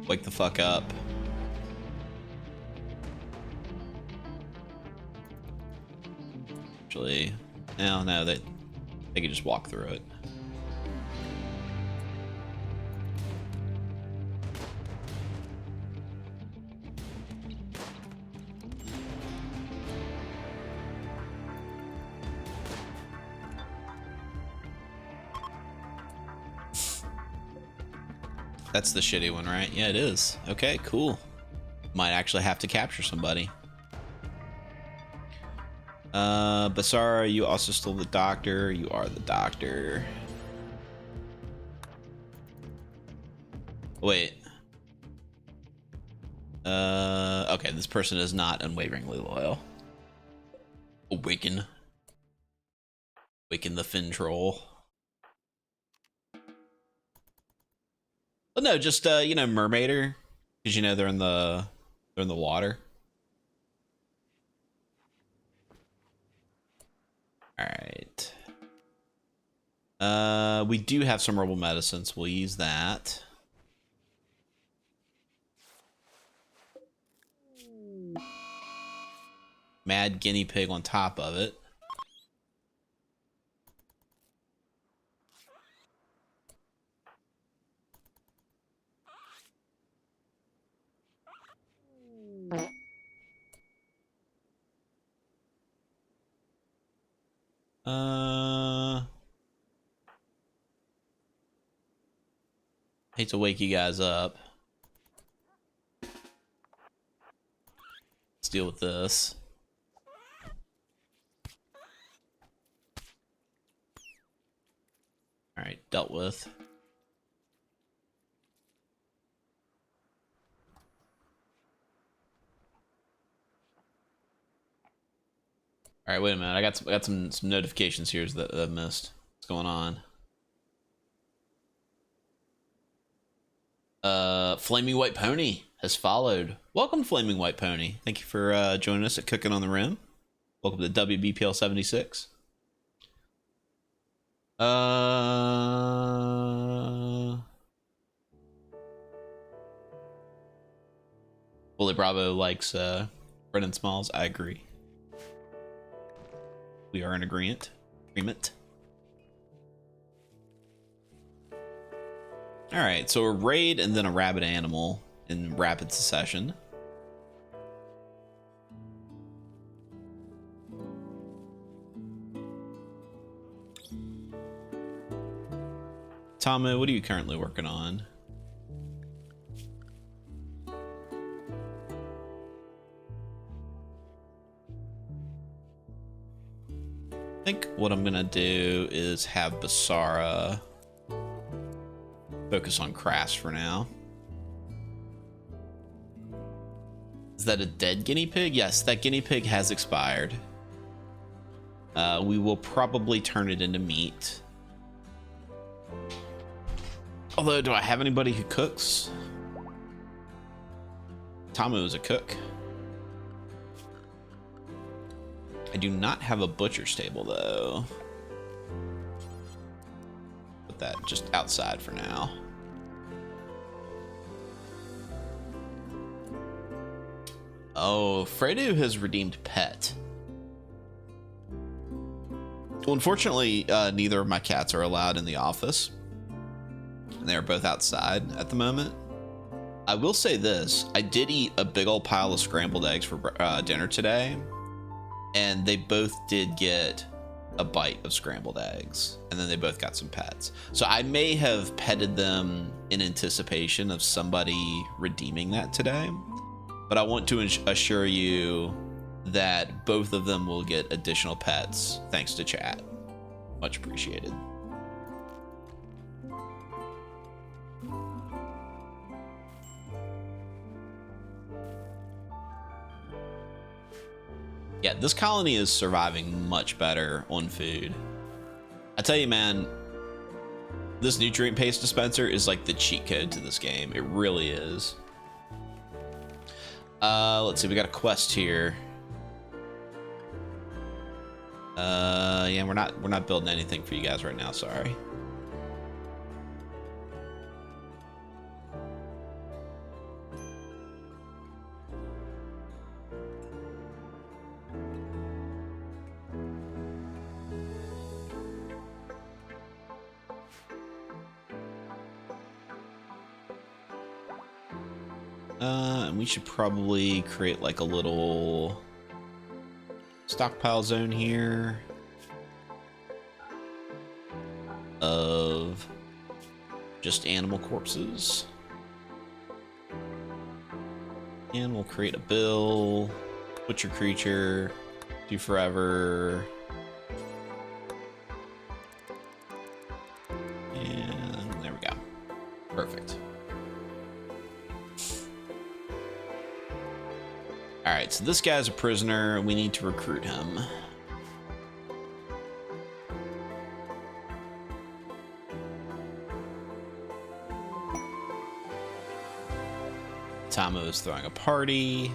wake the fuck up. Actually, no, they can just walk through it. That's the shitty one, right? Yeah, it is. Okay, cool. Might actually have to capture somebody. Basara, you also stole the doctor. You are the doctor. Wait. Okay, this person is not unwaveringly loyal. Awaken the Fin Troll. Well, no, just you know, Mermaider, because you know they're in the water. All right. We do have some herbal medicines. We'll use that. Mad guinea pig on top of it. Hate to wake you guys up. Let's deal with this. All right, dealt with. All right, wait a minute. I got some notifications here that I missed. What's going on? Flaming White Pony has followed. Welcome, Flaming White Pony. Thank you for joining us at Cookin on the Rim. Welcome to WBPL 76. Bully Bravo likes Brennan Smalls. I agree. We are in agreement. All right, so a raid and then a rabbit animal in rapid succession. Tomo, what are you currently working on? I think what I'm gonna do is have Basara focus on Crass for now. Is that a dead guinea pig? Yes, that guinea pig has expired. We will probably turn it into meat. Although, do I have anybody who cooks? Tamu is a cook. I do not have a butcher stable, though. Put that just outside for now. Oh, Fredo has redeemed pet. Well, unfortunately, neither of my cats are allowed in the office. They're both outside at the moment. I will say this. I did eat a big old pile of scrambled eggs for dinner today. And they both did get a bite of scrambled eggs. And then they both got some pets. So I may have petted them in anticipation of somebody redeeming that today. But I want to assure you that both of them will get additional pets thanks to chat. Much appreciated. Yeah, this colony is surviving much better on food. I tell you, man, this nutrient paste dispenser is like the cheat code to this game. It really is. Let's see, we got a quest here. Yeah, we're not building anything for you guys right now, sorry. And we should probably create like a little stockpile zone here of just animal corpses. And we'll create a bill, butcher creature, do forever. And there we go. Perfect. All right, so this guy's a prisoner. We need to recruit him. Tamu is throwing a party.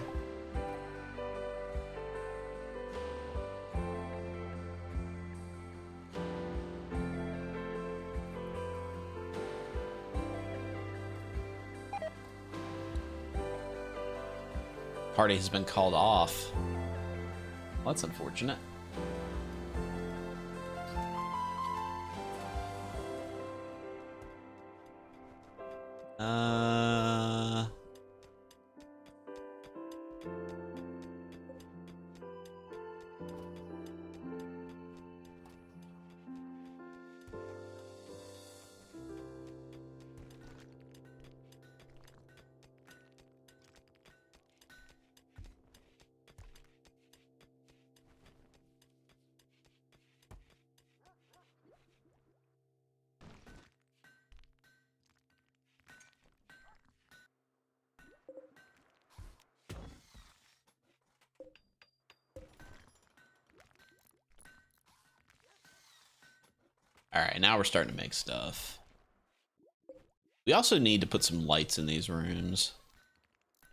Party has been called off. Well, that's unfortunate. All right, now we're starting to make stuff. We also need to put some lights in these rooms.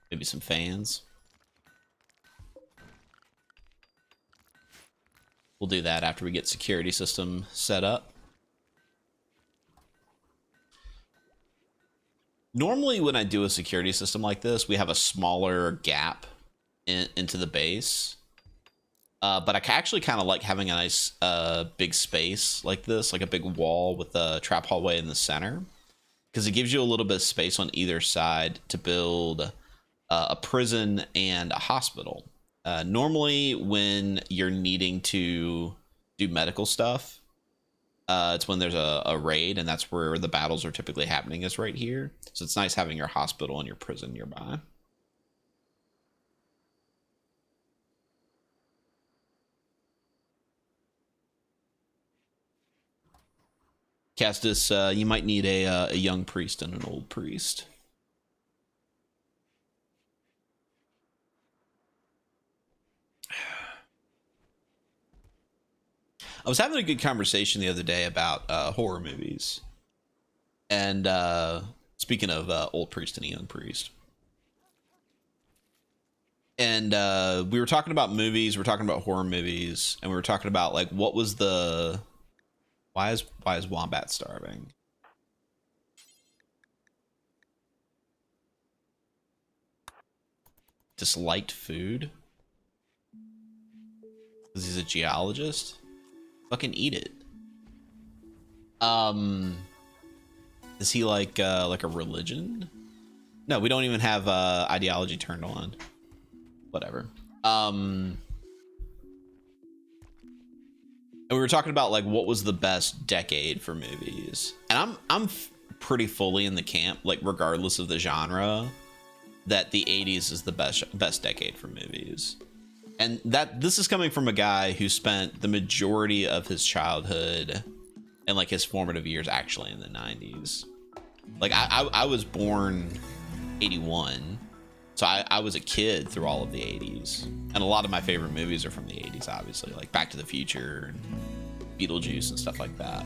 Maybe some fans. We'll do that after we get security system set up. Normally when I do a security system like this, we have a smaller gap into the base. But I actually kind of like having a nice big space like this, like a big wall with a trap hallway in the center, because it gives you a little bit of space on either side to build a prison and a hospital. Normally when you're needing to do medical stuff, it's when there's a raid, and that's where the battles are typically happening, is right here. So it's nice having your hospital and your prison nearby. Castus, you might need a young priest and an old priest. I was having a good conversation the other day about horror movies. And speaking of Old Priest and Young Priest. And we were talking about movies, we were talking about horror movies, and we were talking about like what was the why is Wombat starving? Disliked food? Because he's a geologist? Fucking eat it. Is he like a religion? No, we don't even have ideology turned on. Whatever. And we were talking about like what was the best decade for movies, and I'm pretty fully in the camp, like regardless of the genre, that the 80s is the best decade for movies. And that this is coming from a guy who spent the majority of his childhood and like his formative years actually in the 90s. Like I was born 81, so I was a kid through all of the 80s, and a lot of my favorite movies are from the 80s, obviously, like Back to the Future and Beetlejuice and stuff like that.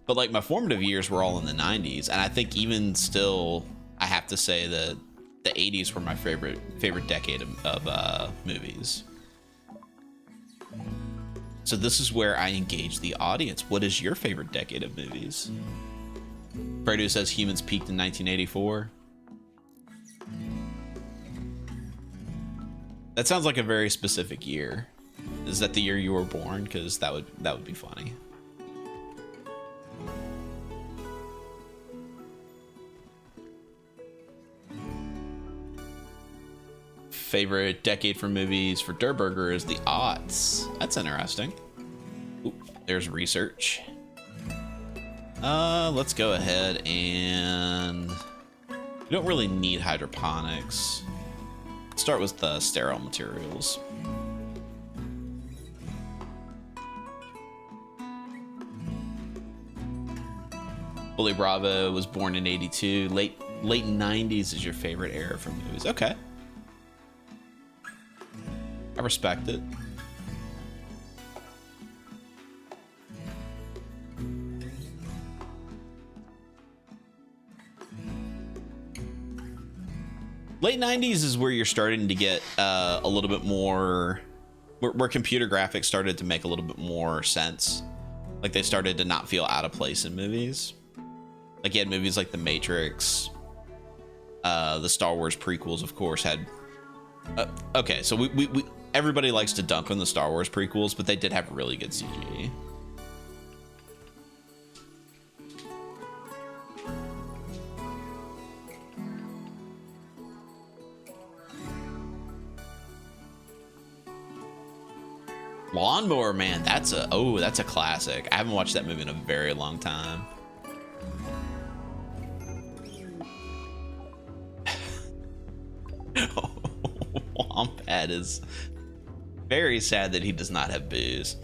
But like my formative years were all in the 90s, and I think even still I have to say that the 80s were my favorite decade of movies. So this is where I engage the audience. What is your favorite decade of movies? Fredo says humans peaked in 1984. That sounds like a very specific year. Is that the year you were born? Because that would be funny. Favorite decade for movies for Durburger is the aughts. That's interesting. Oop, there's research. Let's go ahead and we don't really need hydroponics. Let's start with the sterile materials. Bully Bravo was born in 82. Late 90s is your favorite era for movies. Okay. I respect it. Late 90s is where you're starting to get a little bit more, where computer graphics started to make a little bit more sense. Like they started to not feel out of place in movies. Like you had movies like The Matrix, the Star Wars prequels, of course, had. Okay, so we everybody likes to dunk on the Star Wars prequels, but they did have really good CG. Lawnmower Man, that's a classic. I haven't watched that movie in a very long time. Wombat is very sad that he does not have booze.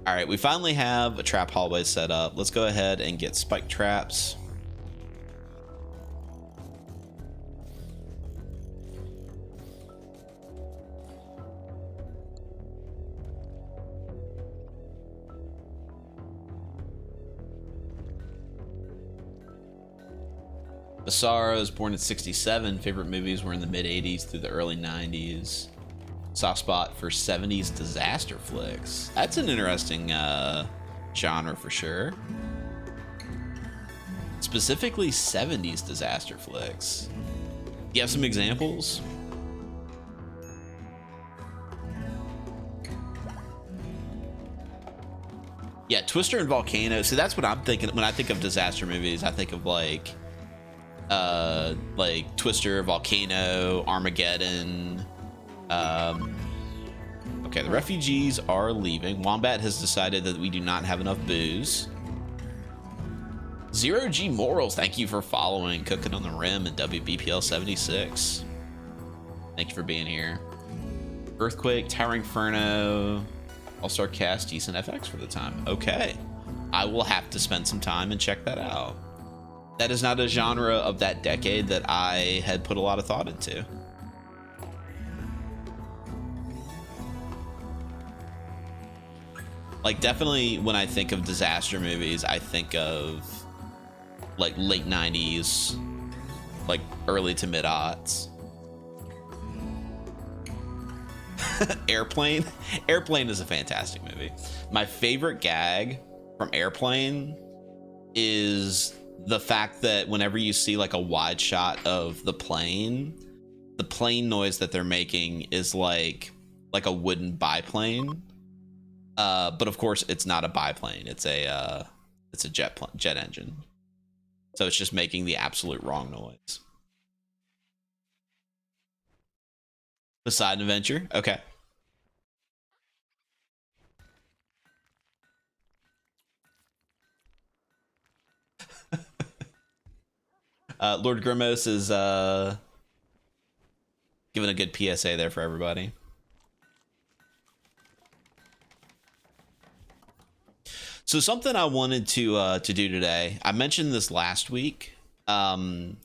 All right, we finally have a trap hallway set up. Let's go ahead and get spike traps. Basara was born in 67. Favorite movies were in the mid 80s through the early 90s. Soft spot for 70s disaster flicks. That's an interesting genre for sure. Specifically 70s disaster flicks. Do you have some examples? Yeah, Twister and Volcano. See, that's what I'm thinking when I think of disaster movies. I think of like Twister, Volcano, Armageddon. Okay, the refugees are leaving. Wombat has decided that we do not have enough booze. Zero G Morals, thank you for following. Cooking on the Rim and WBPL 76. Thank you for being here. Earthquake, Towering Inferno, All-Star Cast, decent FX for the time. Okay, I will have to spend some time and check that out. That is not a genre of that decade that I had put a lot of thought into. Like, definitely when I think of disaster movies, I think of like late 90s, like early to mid aughts. Airplane. Airplane is a fantastic movie. My favorite gag from Airplane is the fact that whenever you see like a wide shot of the plane noise that they're making is like a wooden biplane. But of course it's not a biplane. It's a jet engine. So it's just making the absolute wrong noise. Poseidon Adventure. Okay. Lord Grimos is giving a good PSA there for everybody. So something I wanted to do today. I mentioned this last week, and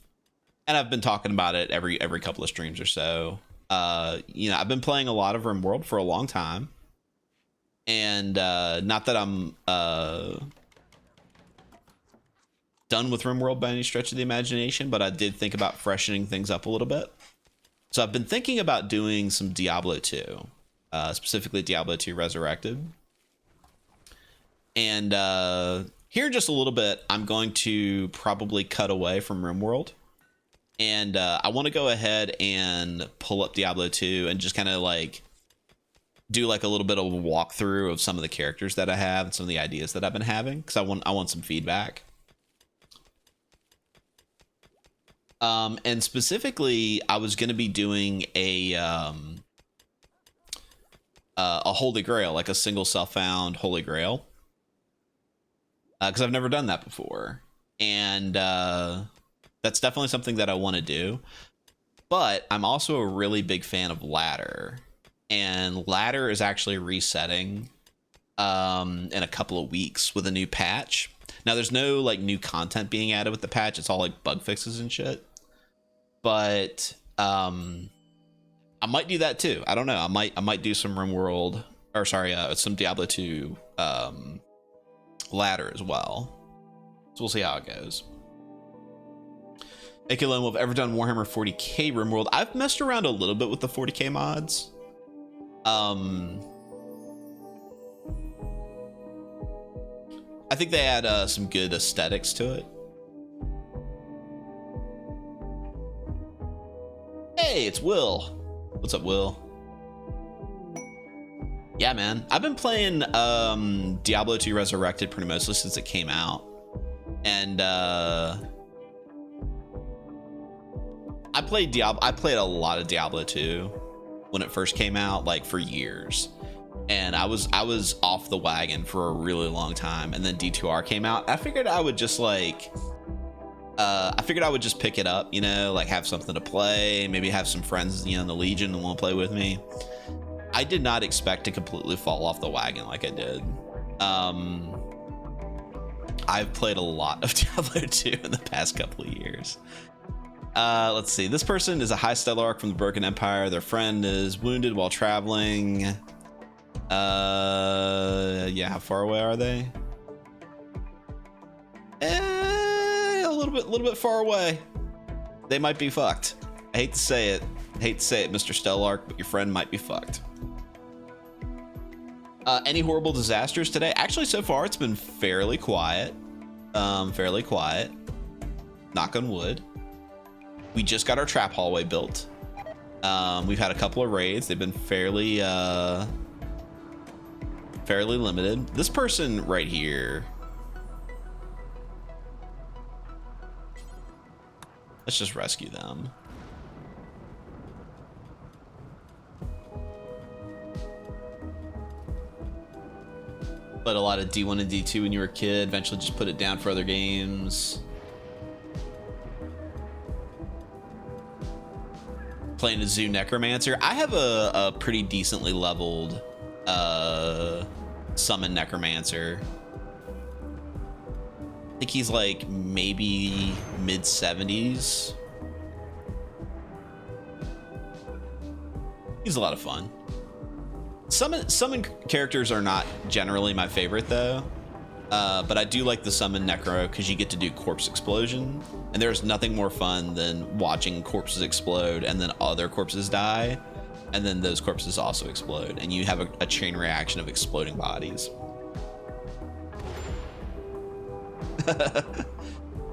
I've been talking about it every couple of streams or so. You know, I've been playing a lot of Rimworld for a long time, and not that I'm done with Rimworld by any stretch of the imagination, but I did think about freshening things up a little bit. So I've been thinking about doing some Diablo 2, specifically Diablo 2 Resurrected. And here in just a little bit, I'm going to probably cut away from Rimworld. And I want to go ahead and pull up Diablo 2 and just kind of like do like a little bit of a walkthrough of some of the characters that I have and some of the ideas that I've been having, because I want some feedback. And specifically, I was going to be doing a Holy Grail, like a single self-found Holy Grail, because I've never done that before, and that's definitely something that I want to do. But I'm also a really big fan of ladder, and ladder is actually resetting in a couple of weeks with a new patch. Now there's no like new content being added with the patch. It's all like bug fixes and shit. But I might do that too. I don't know. I might do some Rimworld, or sorry, some Diablo 2 ladder as well. So we'll see how it goes. Akelon, have ever done Warhammer 40k Rimworld? I've messed around a little bit with the 40k mods. I think they add some good aesthetics to it. Hey, it's Will. What's up, Will? Yeah, man. I've been playing Diablo 2 Resurrected pretty much since it came out. And I played a lot of Diablo 2 when it first came out, like for years. And I was off the wagon for a really long time, and then D2R came out. I figured I would just like pick it up, you know, like have something to play, maybe have some friends, you know, in the Legion that want to play with me. I did not expect to completely fall off the wagon like I did. I've played a lot of Diablo 2 in the past couple of years. Let's see. This person is a high Stellarch from the Broken Empire. Their friend is wounded while traveling. Yeah, how far away are they? A little bit far away. They might be fucked. I hate to say it, Mr. Stellarch, but your friend might be fucked. Any horrible disasters today? Actually, so far it's been fairly quiet. Knock on wood. We just got our trap hallway built. We've had a couple of raids. They've been fairly limited. This person right here, let's just rescue them. Played a lot of D1 and D2 when you were a kid. Eventually just put it down for other games. Playing a Zoo Necromancer. I have a pretty decently leveled Summon Necromancer. I think he's like maybe mid 70s. He's a lot of fun. Summon characters are not generally my favorite though, but I do like the summon Necro because you get to do corpse explosion, and there's nothing more fun than watching corpses explode and then other corpses die, and then those corpses also explode, and you have a chain reaction of exploding bodies.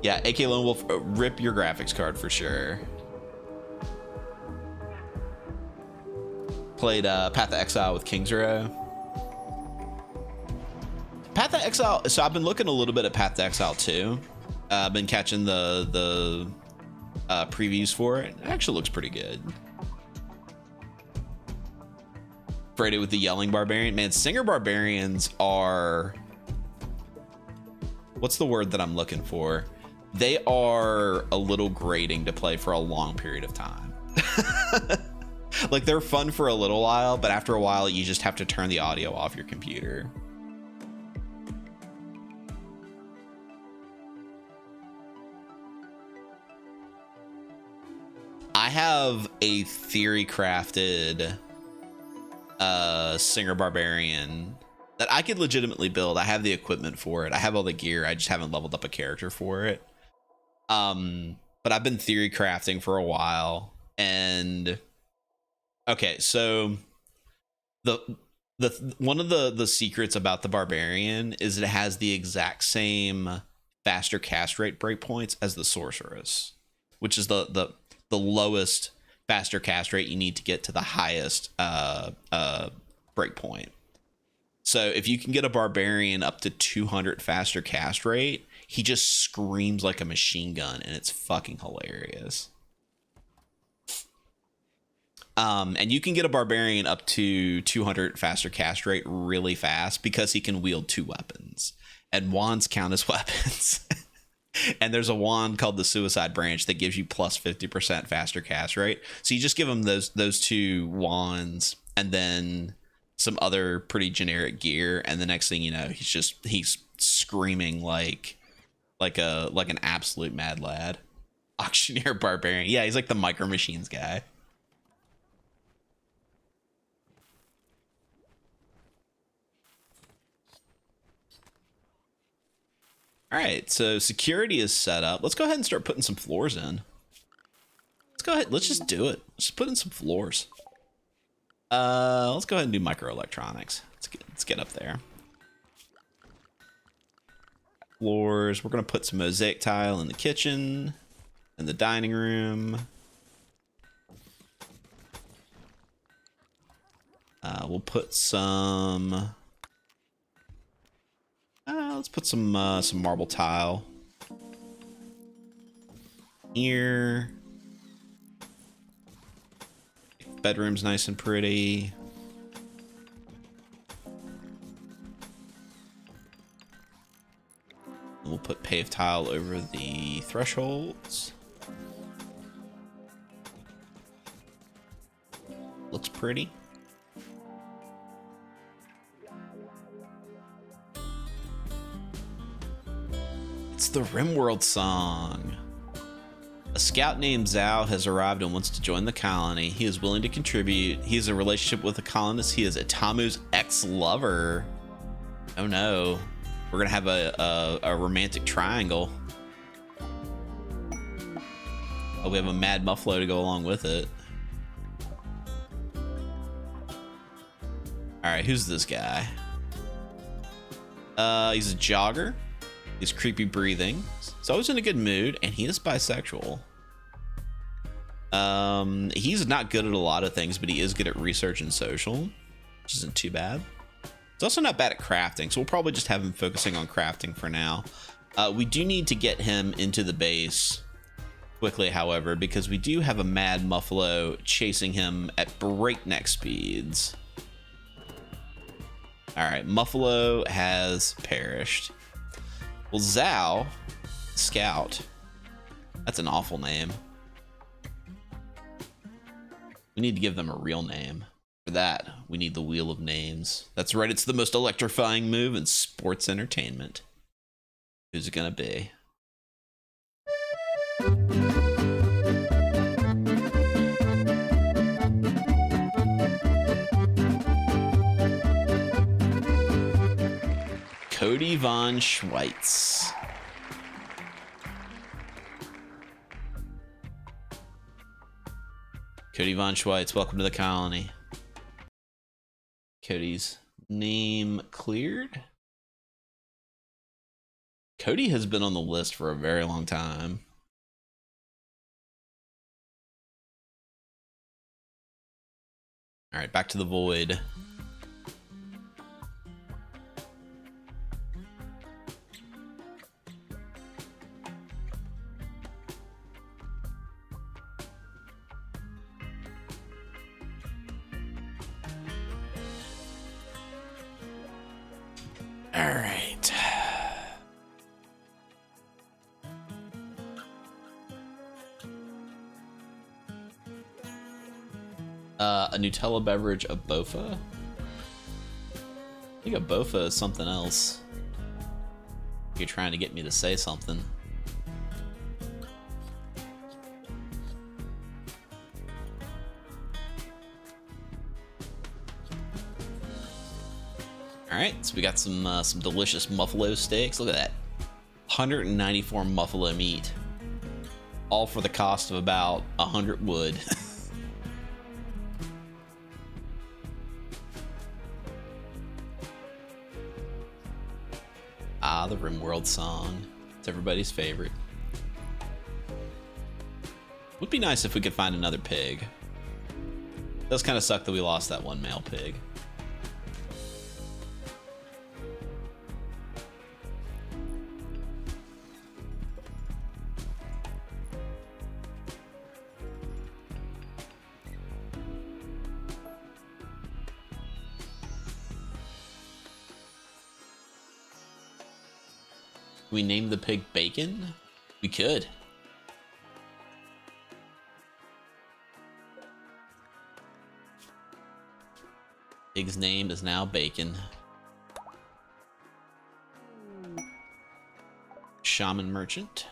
Yeah, AK Lone Wolf, rip your graphics card for sure. Played Path of Exile with King's Row. Path of Exile, so I've been looking a little bit at Path of Exile too. I've been catching the previews for it. It actually looks pretty good. Friday with the Yelling Barbarian. Man, Singer Barbarians are... What's the word that I'm looking for? They are a little grating to play for a long period of time. Like, they're fun for a little while, but after a while, you just have to turn the audio off your computer. I have a theory crafted Singer Barbarian that I could legitimately build. I have the equipment for it. I have all the gear. I just haven't leveled up a character for it. But I've been theory crafting for a while, and okay, so the one of the secrets about the Barbarian is it has the exact same faster cast rate breakpoints as the Sorceress, which is the lowest faster cast rate you need to get to the highest breakpoint. So if you can get a Barbarian up to 200 faster cast rate, he just screams like a machine gun, and it's fucking hilarious. And you can get a Barbarian up to 200 faster cast rate really fast because he can wield 2 weapons, and wands count as weapons. And there's a wand called the Suicide Branch that gives you plus 50% faster cast rate. So you just give him those 2 wands and then some other pretty generic gear, and the next thing you know, he's screaming like an absolute mad lad. Auctioneer Barbarian. Yeah, he's like the Micro Machines guy. All right, so security is set up. Let's go ahead and start putting some floors in. Let's go ahead. Let's just do it. Let's just put in some floors. Let's go ahead and do microelectronics. Let's get up there. Floors. We're gonna put some mosaic tile in the kitchen, in the dining room. We'll put some. Let's put some marble tile here. Bedroom's nice and pretty. We'll put paved tile over the thresholds. Looks pretty. It's the Rimworld song. A scout named Zhao has arrived and wants to join the colony. He is willing to contribute. He has a relationship with the colonists. He is Itamu's ex-lover. Oh no. We're gonna have a romantic triangle. Oh, we have a Mad Muffalo to go along with it. Alright, who's this guy? He's a jogger. He's creepy breathing. He's always in a good mood, and he is bisexual. He's not good at a lot of things, but he is good at research and social, which isn't too bad. He's also not bad at crafting, so we'll probably just have him focusing on crafting for now. We do need to get him into the base quickly, however, because we do have a Mad Muffalo chasing him at breakneck speeds. All right, Muffalo has perished. Well, Zhao, Scout, that's an awful name. We need to give them a real name. For that, we need the Wheel of Names. That's right, it's the most electrifying move in sports entertainment. Who's it gonna be? Cody von Schweitz. Cody von Schweitz, welcome to the colony. Cody's name cleared. Cody has been on the list for a very long time. All right, back to the void. All right. A Nutella beverage, a Bofa? I think a Bofa is something else. You're trying to get me to say something. All right, so we got some delicious muffalo steaks. Look at that, 194 muffalo meat, all for the cost of about 100 wood. Ah, the Rimworld song. It's everybody's favorite. Would be nice if we could find another pig. It does kind of suck that we lost that one male pig. We name the pig Bacon? We could. Pig's name is now Bacon. Shaman Merchant.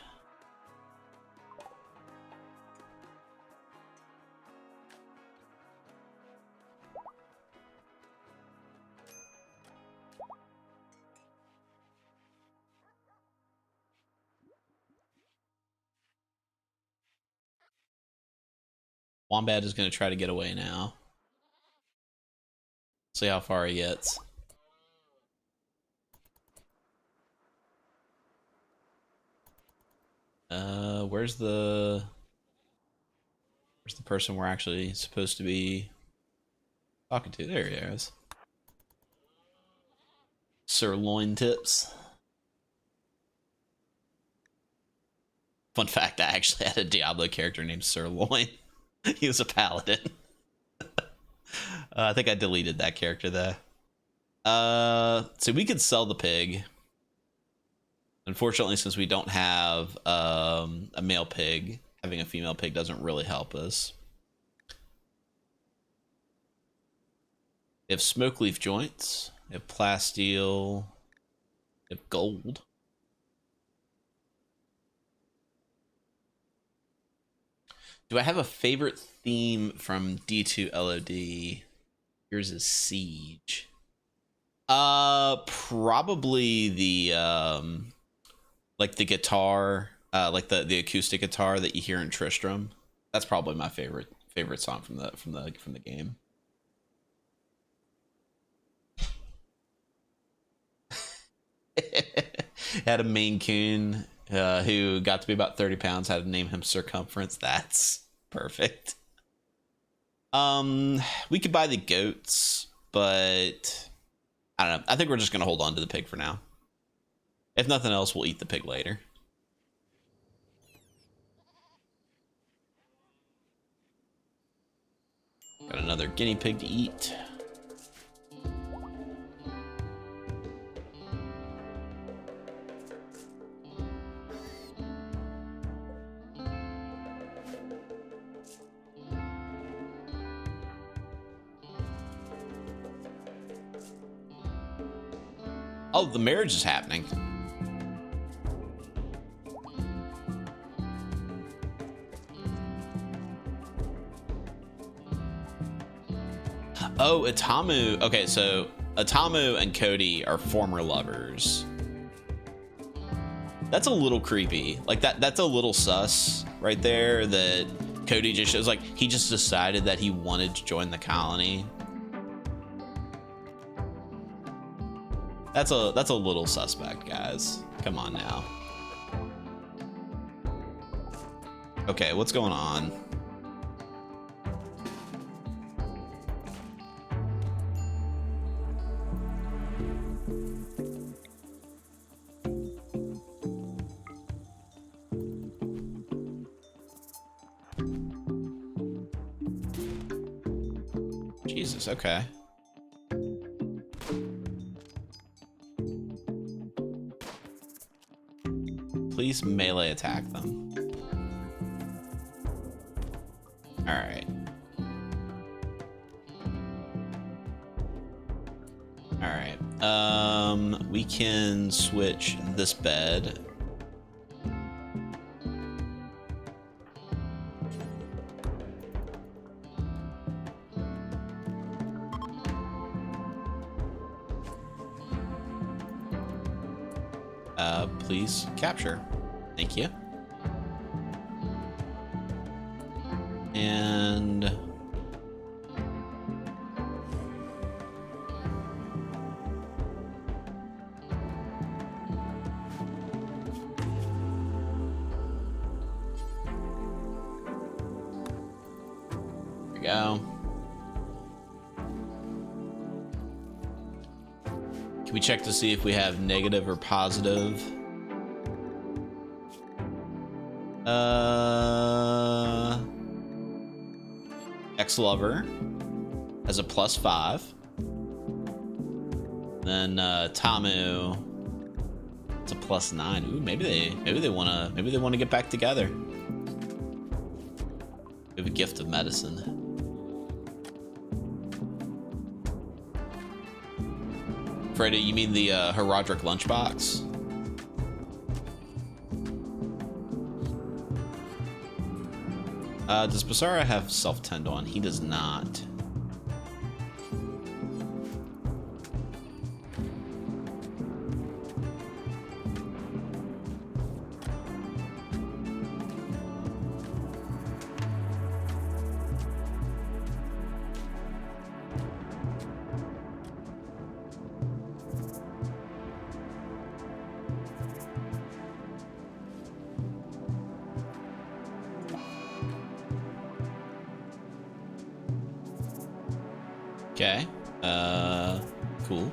Wombat is going to try to get away now. See how far he gets. Where's the person we're actually supposed to be talking to? There he is. Sirloin tips. Fun fact, I actually had a Diablo character named Sirloin. He was a paladin. I think I deleted that character though. So we could sell the pig. Unfortunately, since we don't have a male pig, having a female pig doesn't really help us. We have smoke leaf joints. We have plasteel. We have gold. Do I have a favorite theme from D2LOD? Yours is Siege. Probably the like the guitar, like the acoustic guitar that you hear in Tristram. That's probably my favorite song from the game. Had a Maine Coon who got to be about 30 pounds, had to name him Circumference. That's perfect. We could buy the goats, but I don't know. I think we're just gonna hold on to the pig for now. If nothing else, we'll eat the pig later. Got another guinea pig to eat. Oh, the marriage is happening. Oh, Itamu. Okay, so Atamu and Cody are former lovers. That's a little creepy. Like that's a little sus right there, that Cody just shows, like, he just decided that he wanted to join the colony. That's a little suspect, guys. Come on now. Okay, what's going on? Jesus, okay. Please melee attack them. All right. All right. We can switch this bed. Please capture. Thank you. And there we go. Can we check to see if we have negative or positive? Ex-lover has a +5. Then Tamu, it's a +9. Ooh, maybe they wanna get back together. We have a gift of medicine. Freddy, you mean the Herodric lunchbox? Does Basara have self-tend on? He does not. Okay. Cool.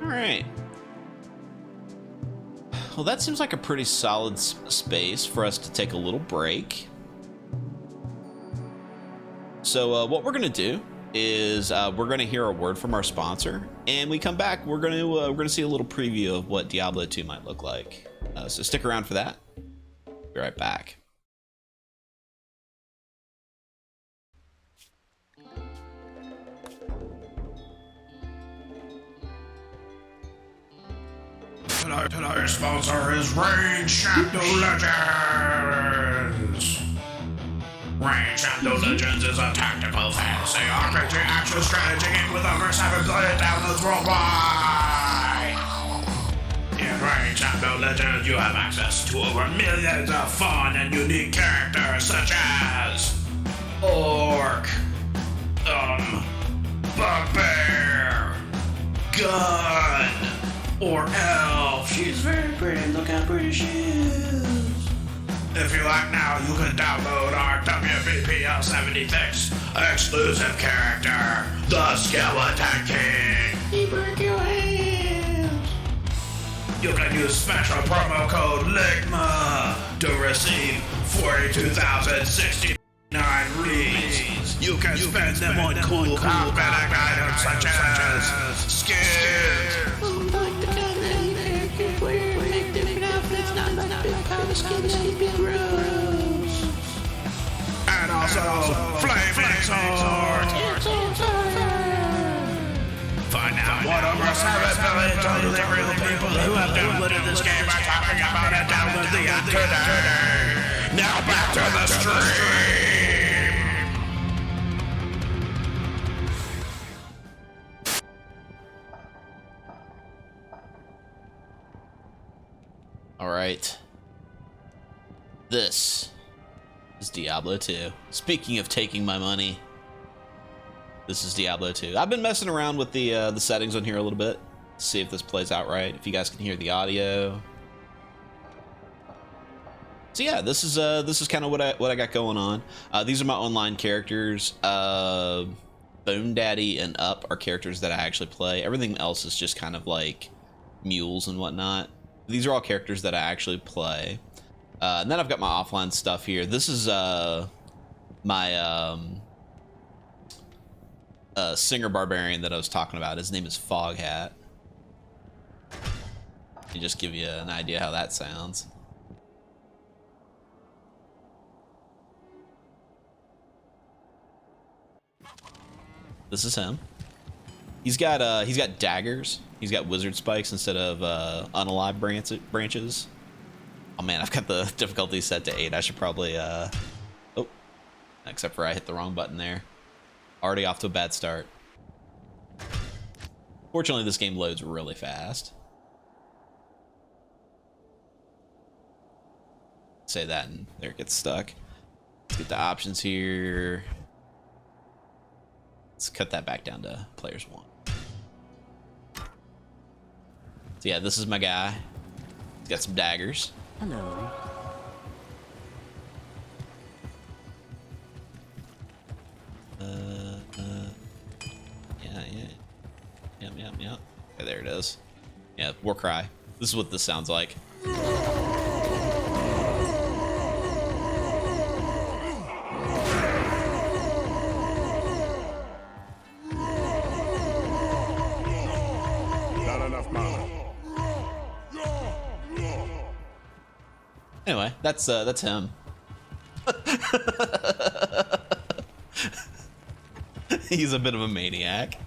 All right. Well, that seems like a pretty solid space for us to take a little break. So what we're gonna do is we're gonna hear a word from our sponsor, and we come back. We're gonna see a little preview of what Diablo 2 might look like. So stick around for that. Be right back. Today's sponsor is Rain Shadow Legends. Rain Shadow Legends is a tactical fantasy RPG action strategy game with over 7 billion downloads worldwide. In Rain Shadow Legends, you have access to over millions of fun and unique characters such as Orc, Bugbear, Gun, or Elf. She's very pretty. Look how pretty she is. If you like now, you can download our WVPL 76 exclusive character, the Skeleton King. He broke your hands. You can use special promo code LIGMA to receive 42,069 reads. You can spend them on cool cosmetic items such as skins. And also flaming sword. Find out what over 7 believe totally real people who have downloaded this game are talking about it. Download the app today. Now back to the stream. All right. This is Diablo 2. Speaking of taking my money, this is Diablo 2. I've been messing around with the settings on here a little bit to see if this plays out right. If you guys can hear the audio. So yeah, this is kind of what I got going on. These are my online characters. Bone Daddy and Up are characters that I actually play. Everything else is just kind of like mules and whatnot. These are all characters that I actually play. And then I've got my offline stuff here. This is my singer barbarian that I was talking about. His name is Foghat. To just give you an idea how that sounds. This is him. He's got daggers. He's got wizard spikes instead of unalive branches. Oh man, I've got the difficulty set to 8. I should probably oh, except for I hit the wrong button there. Already off to a bad start. Fortunately, this game loads really fast. Say that and there it gets stuck. Let's get the options here. Let's cut that back down to players 1. So yeah, this is my guy. He's got some daggers. Hello. Yeah. Okay, there it is. Yeah, war cry. This is what this sounds like. Not enough mana. Anyway, that's him. He's a bit of a maniac.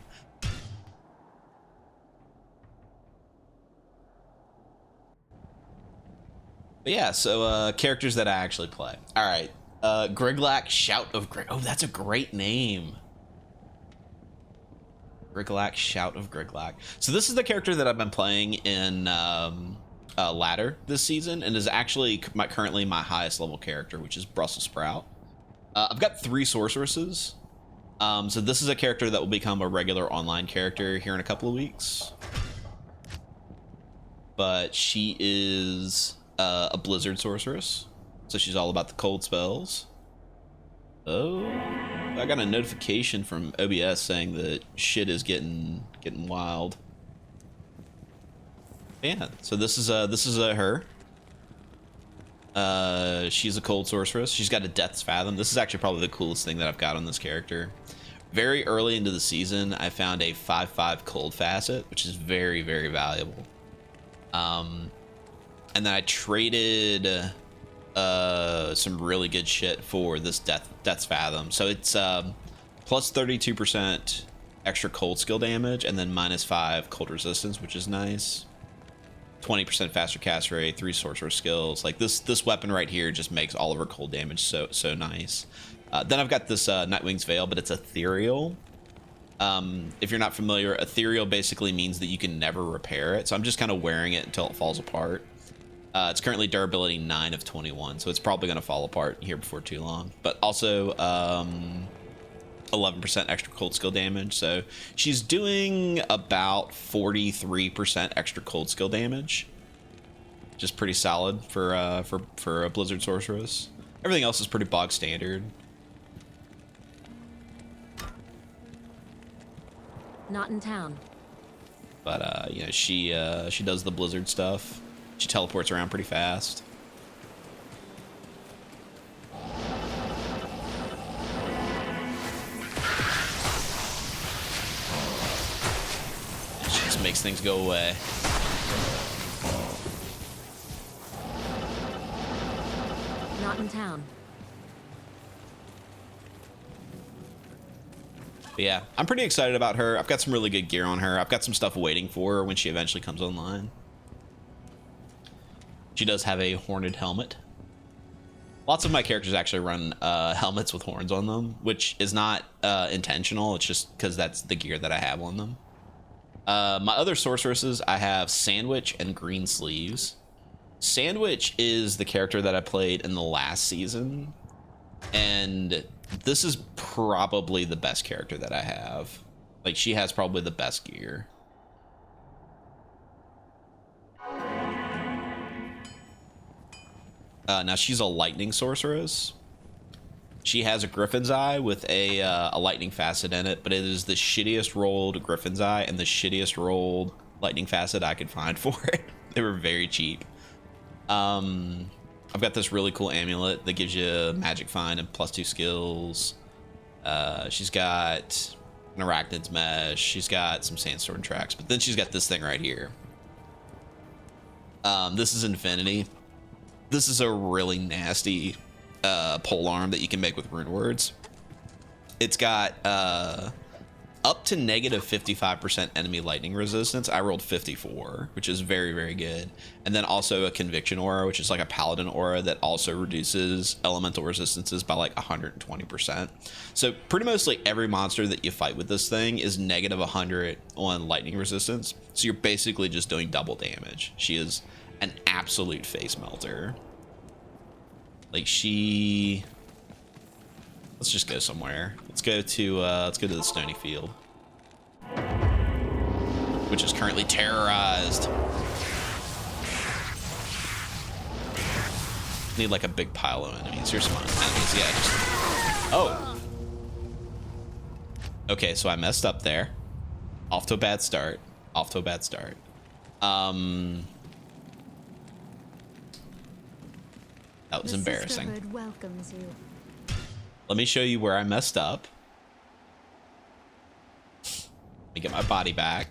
But yeah, so characters that I actually play. All right, Griglak, Shout of Grig. Oh, that's a great name. Griglak, Shout of Griglak. So this is the character that I've been playing in ladder this season, and is actually currently my highest level character, which is Brussels Sprout. I've got 3 sorceresses. So this is a character that will become a regular online character here in a couple of weeks. But she is a Blizzard sorceress, so she's all about the cold spells. Oh, I got a notification from OBS saying that shit is getting wild. Yeah, so this is her. She's a cold sorceress. She's got a Death's Fathom. This is actually probably the coolest thing that I've got on this character. Very early into the season, I found a 5/5 cold facet, which is very, very valuable. And then I traded some really good shit for this Death's Fathom. So it's plus 32% extra cold skill damage, and then -5 cold resistance, which is nice. 20% faster cast rate, 3 sorcerer skills. Like this weapon right here just makes all of her cold damage so nice. Then I've got this Nightwing's Veil, but it's ethereal. If you're not familiar, ethereal basically means that you can never repair it. So I'm just kind of wearing it until it falls apart. It's currently durability 9 of 21, so it's probably going to fall apart here before too long. But also 11% extra cold skill damage, so she's doing about 43% extra cold skill damage, which is pretty solid for a Blizzard sorceress. Everything else is pretty bog standard. Not in town. But you know, she does the Blizzard stuff. She teleports around pretty fast. She just makes things go away. Not in town. But yeah, I'm pretty excited about her. I've got some really good gear on her. I've got some stuff waiting for her when she eventually comes online. She does have a horned helmet. Lots of my characters actually run helmets with horns on them, which is not intentional. It's just because that's the gear that I have on them. My other sorceresses, I have Sandwich and Green Sleeves. Sandwich is the character that I played in the last season, and this is probably the best character that I have. Like, she has probably the best gear. Now she's a lightning sorceress. She has a Griffin's Eye with a lightning facet in it, but it is the shittiest rolled Griffin's Eye and the shittiest rolled lightning facet I could find for it. They were very cheap. I've got this really cool amulet that gives you magic find and +2 skills. She's got an arachnid's mesh. She's got some sandstorm tracks, but then she's got this thing right here. This is Infinity. This is a really nasty pole arm that you can make with rune words. It's got up to negative 55% enemy lightning resistance. I rolled 54, which is very, very good. And then also a conviction aura, which is like a paladin aura that also reduces elemental resistances by like 120%. So pretty much like every monster that you fight with this thing is negative 100 on lightning resistance. So you're basically just doing double damage. She is an absolute face melter. Like, she... Let's just go somewhere. Let's go to the Stony Field, which is currently terrorized. Need like a big pile of enemies. Here's some enemies. Yeah. Just... Oh. Okay, so I messed up there. Off to a bad start. Off to a bad start. That was embarrassing. The sisterhood welcomes you. Let me show you where I messed up. Let me get my body back.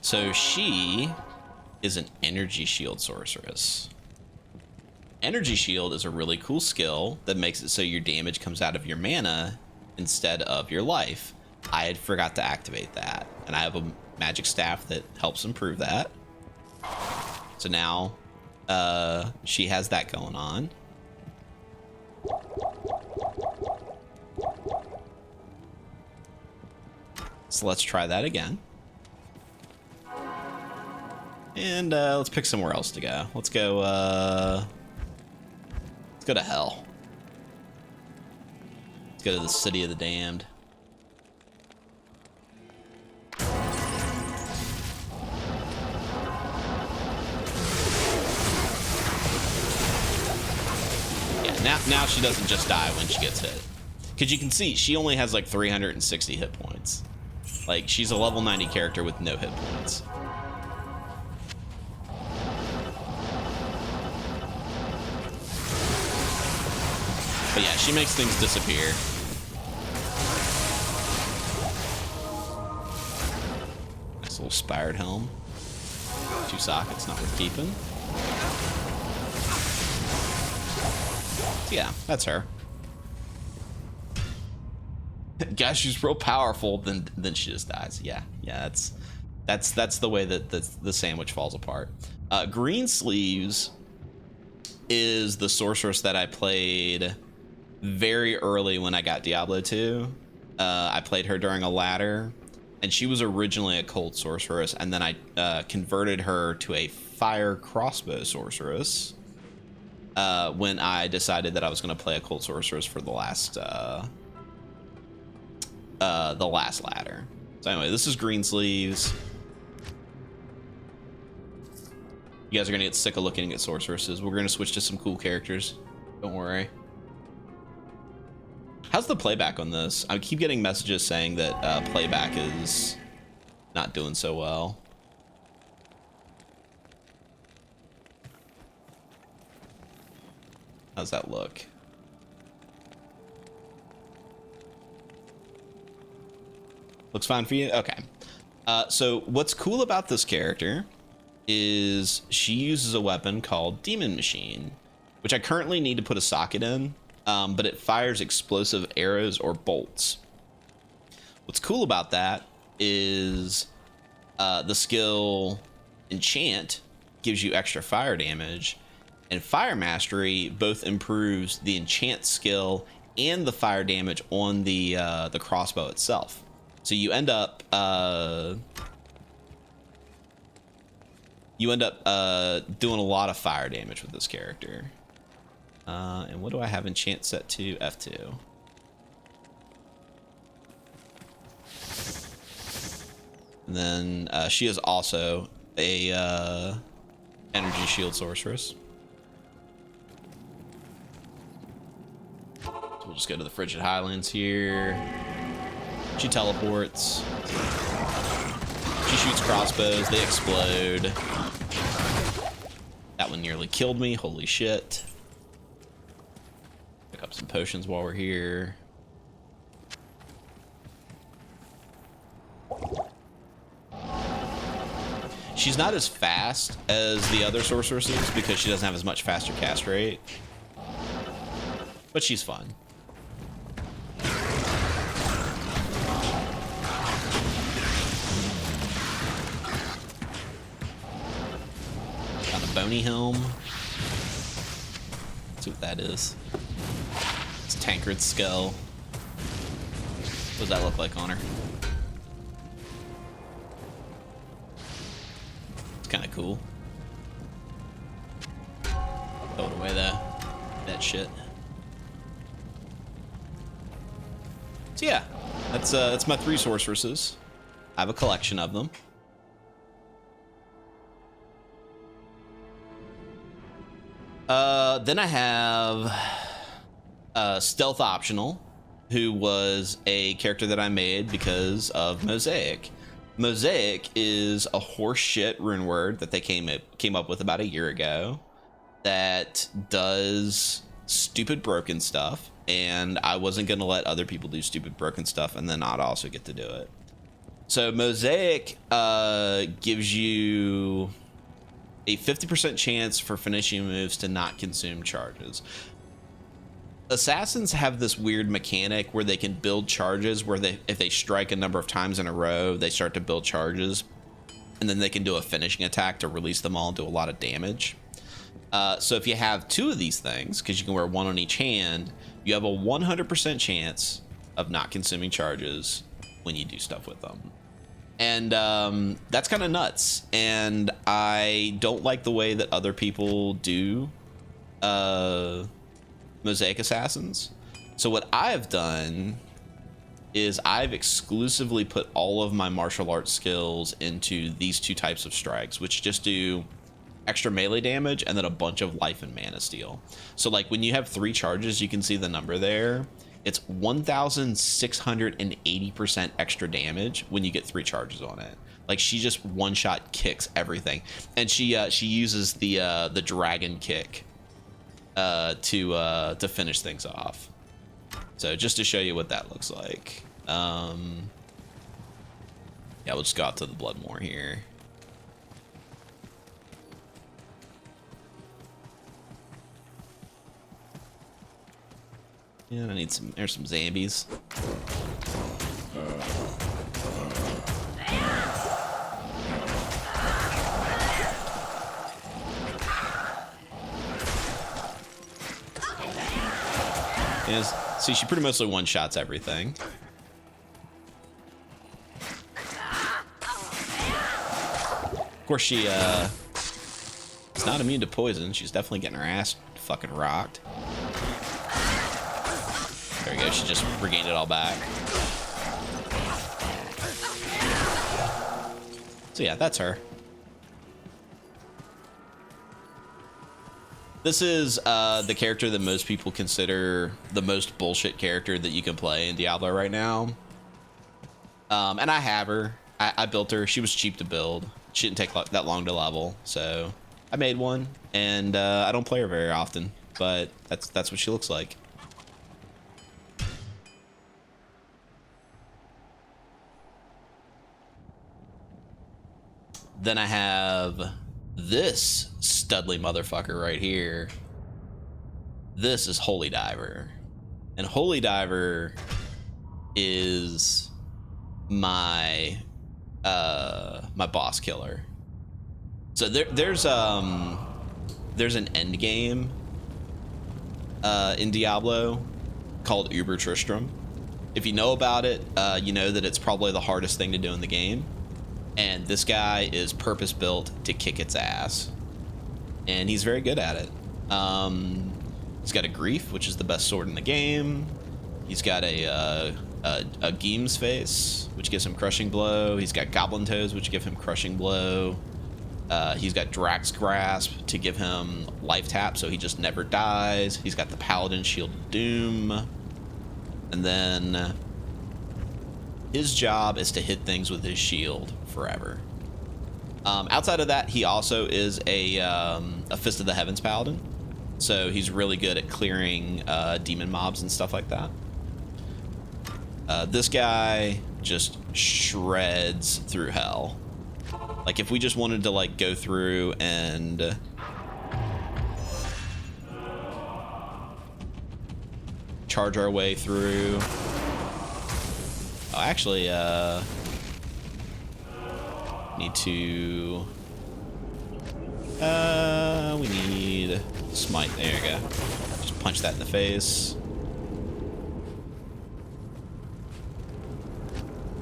So she is an energy shield sorceress. Energy shield is a really cool skill that makes it so your damage comes out of your mana instead of your life. I had forgot to activate that, and I have a magic staff that helps improve that. So now she has that going on. So let's try that again. And let's pick somewhere else to go. Let's go to hell. Let's go to the City of the Damned. Now she doesn't just die when she gets hit. Because you can see, she only has like 360 hit points. Like, she's a level 90 character with no hit points. But yeah, she makes things disappear. Nice little spired helm. 2 sockets, not worth keeping. Yeah, that's her. Guys, she's real powerful, then she just dies. Yeah, that's the way that the sandwich falls apart. Green Sleeves is the sorceress that I played very early when I got Diablo 2. I played her during a ladder, and she was originally a cold sorceress, and then I converted her to a fire crossbow sorceress. When I decided that I was going to play a cold sorceress for the last ladder. So anyway, this is Green Sleeves. You guys are going to get sick of looking at sorceresses. We're going to switch to some cool characters. Don't worry. How's the playback on this? I keep getting messages saying that playback is not doing so well. How's that look? Looks fine for you? Okay. So what's cool about this character is she uses a weapon called Demon Machine, which I currently need to put a socket in, but it fires explosive arrows or bolts. What's cool about that is the skill Enchant gives you extra fire damage, and Fire Mastery both improves the enchant skill and the fire damage on the crossbow itself. So you end up doing a lot of fire damage with this character. And what do I have enchant set to? F2. And then she is also a energy shield sorceress. So we'll just go to the Frigid Highlands here. She teleports. She shoots crossbows. They explode. That one nearly killed me. Holy shit. Pick up some potions while we're here. She's not as fast as the other sorceresses because she doesn't have as much faster cast rate. But she's fun. Got a bony helm. Let's see what that is. It's Tancred's skull. What does that look like on her? It's kind of cool. Throw it away that shit. So yeah, that's my 3 sorceresses. I have a collection of them. Then I have Stealth Optional, who was a character that I made because of Mosaic. Mosaic is a horseshit rune word that they came up with about a year ago that does stupid broken stuff, and I wasn't going to let other people do stupid broken stuff and then not also get to do it. So Mosaic gives you a 50% chance for finishing moves to not consume charges. Assassins have this weird mechanic where they can build charges where if they strike a number of times in a row, they start to build charges, and then they can do a finishing attack to release them all and do a lot of damage. So if you have 2 of these things, because you can wear 1 on each hand, you have a 100% chance of not consuming charges when you do stuff with them. And that's kind of nuts, and I don't like the way that other people do Mosaic Assassins. So what I've done is I've exclusively put all of my martial arts skills into these 2 types of strikes, which just do extra melee damage and then a bunch of life and mana steal. So like when you have 3 charges, you can see the number there. It's 1,680% extra damage when you get 3 charges on it. Like she just one-shot kicks everything, and she uses the dragon kick to finish things off. So just to show you what that looks like. Yeah, we'll just go out to the Bloodmoor here. Yeah, I need some. There's some zombies. Yes. See, she pretty much one-shots everything. Of course, she is not immune to poison. She's definitely getting her ass fucking rocked. There we go. She just regained it all back. So yeah, that's her. This is the character that most people consider the most bullshit character that you can play in Diablo right now. And I have her. I built her. She was cheap to build. She didn't take that long to level, so I made one, and I don't play her very often, but that's what she looks like. Then I have This studly motherfucker right here. This is Holy Diver. And Holy Diver is my my boss killer. So there's an end game in Diablo called Uber Tristram. If you know about it, you know that it's probably the hardest thing to do in the game. And this guy is purpose built to kick its ass, and he's very good at it. He's got a Grief, which is the best sword in the game. He's got a Geem's Face, which gives him Crushing Blow. He's got Goblin Toes, which give him Crushing Blow. He's got Drax Grasp to give him Life Tap, so he just never dies. He's got the Paladin Shield of Doom. And then his job is to hit things with his shield forever. Outside of that, he also is a Fist of the Heavens Paladin. So he's really good at clearing demon mobs and stuff like that. This guy just shreds through hell. Like, if we just wanted to, like, go through and charge our way through. Oh, actually, need to, we need Smite. There you go. Just punch that in the face.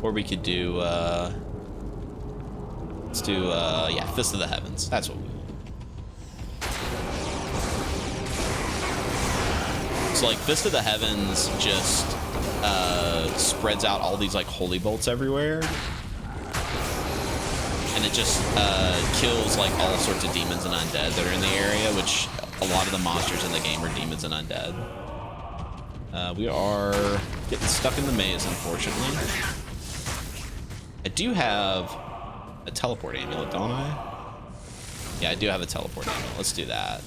Or we could do, let's do, yeah, Fist of the Heavens. That's what we want. So, like, Fist of the Heavens just spreads out all these, like, holy bolts everywhere. And it just kills, like, all sorts of demons and undead that are in the area, which a lot of the monsters in the game are demons and undead. We are getting stuck in the maze, unfortunately. I do have a teleport amulet, don't I? Yeah, I do have a teleport amulet. Let's do that.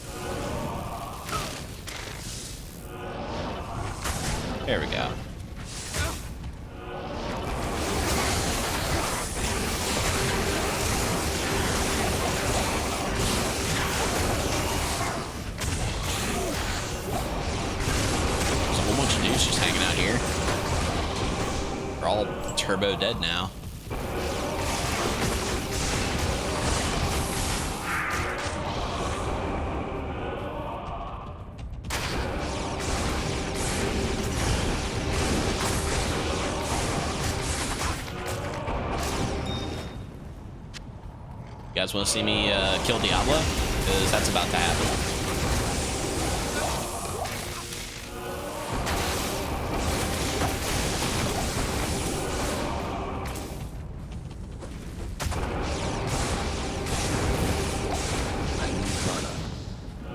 There we go. There's a whole bunch of dudes just hanging out here. They're all turbo dead now. You guys want to see me kill Diablo? Because that's about to happen.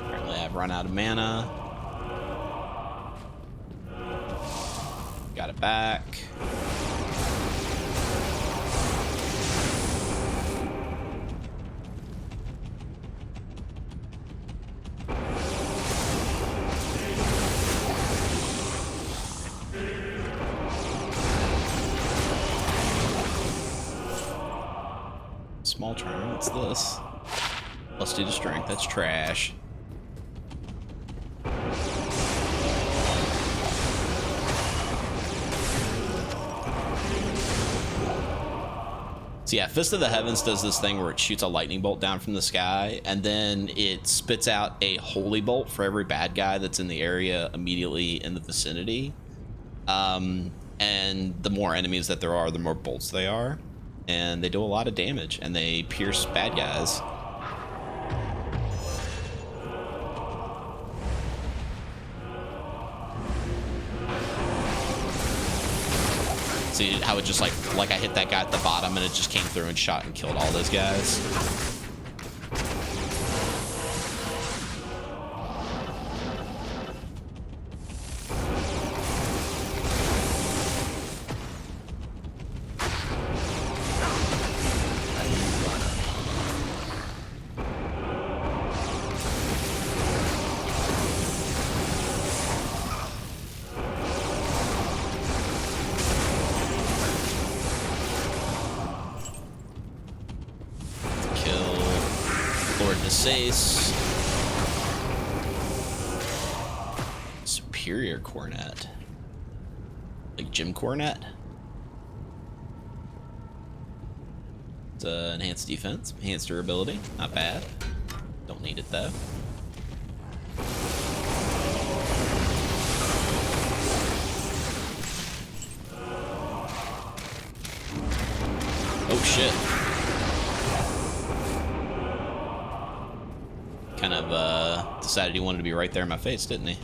Apparently I've run out of mana. Got it back. Small turn. What's this? Let's do the strength. That's trash. So yeah, Fist of the Heavens does this thing where it shoots a lightning bolt down from the sky, and then it spits out a holy bolt for every bad guy that's in the area immediately in the vicinity. And the more enemies that there are, the more bolts they are. And they do a lot of damage, and they pierce bad guys. See how it just like I hit that guy at the bottom and it just came through and shot and killed all those guys. Kill sword in his face. Superior Cornet. Like Jim Cornet. It's enhanced defense, enhanced durability. Not bad. Don't need it though. Oh shit. Kind of decided he wanted to be right there in my face, didn't he?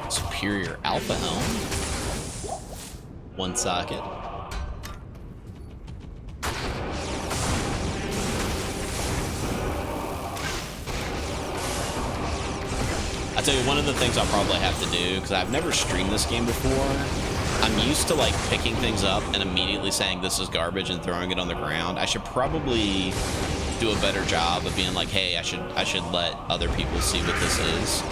Superior Alpha Helm. One socket. I tell you, one of the things I'll probably have to do, because I've never streamed this game before, I'm used to like picking things up and immediately saying this is garbage and throwing it on the ground. I should probably do a better job of being like, hey, I should let other people see what this is.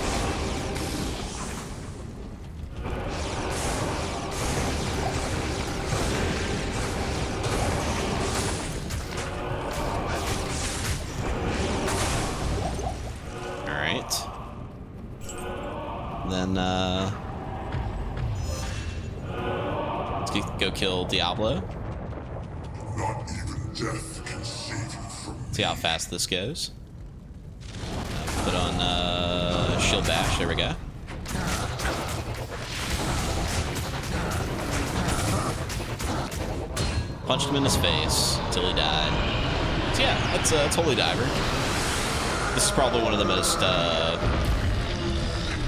Then let's go kill Diablo. Not even death can save you from See how fast this goes. Put on shield bash. There we go. Punched him in his face until he died. So yeah, that's Holy Diver. This is probably one of the most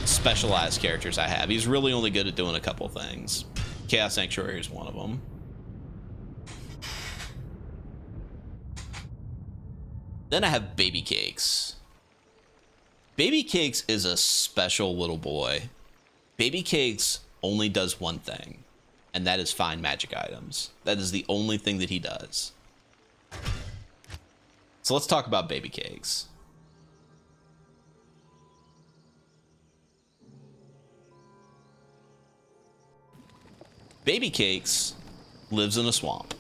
specialized characters I have. He's really only good at doing a couple things. Chaos Sanctuary is one of them. Then I have Baby Cakes. Baby Cakes is a special little boy. Baby Cakes only does one thing, and that is find magic items. That is the only thing that he does. So let's talk about Baby Cakes. Baby Cakes lives in a swamp.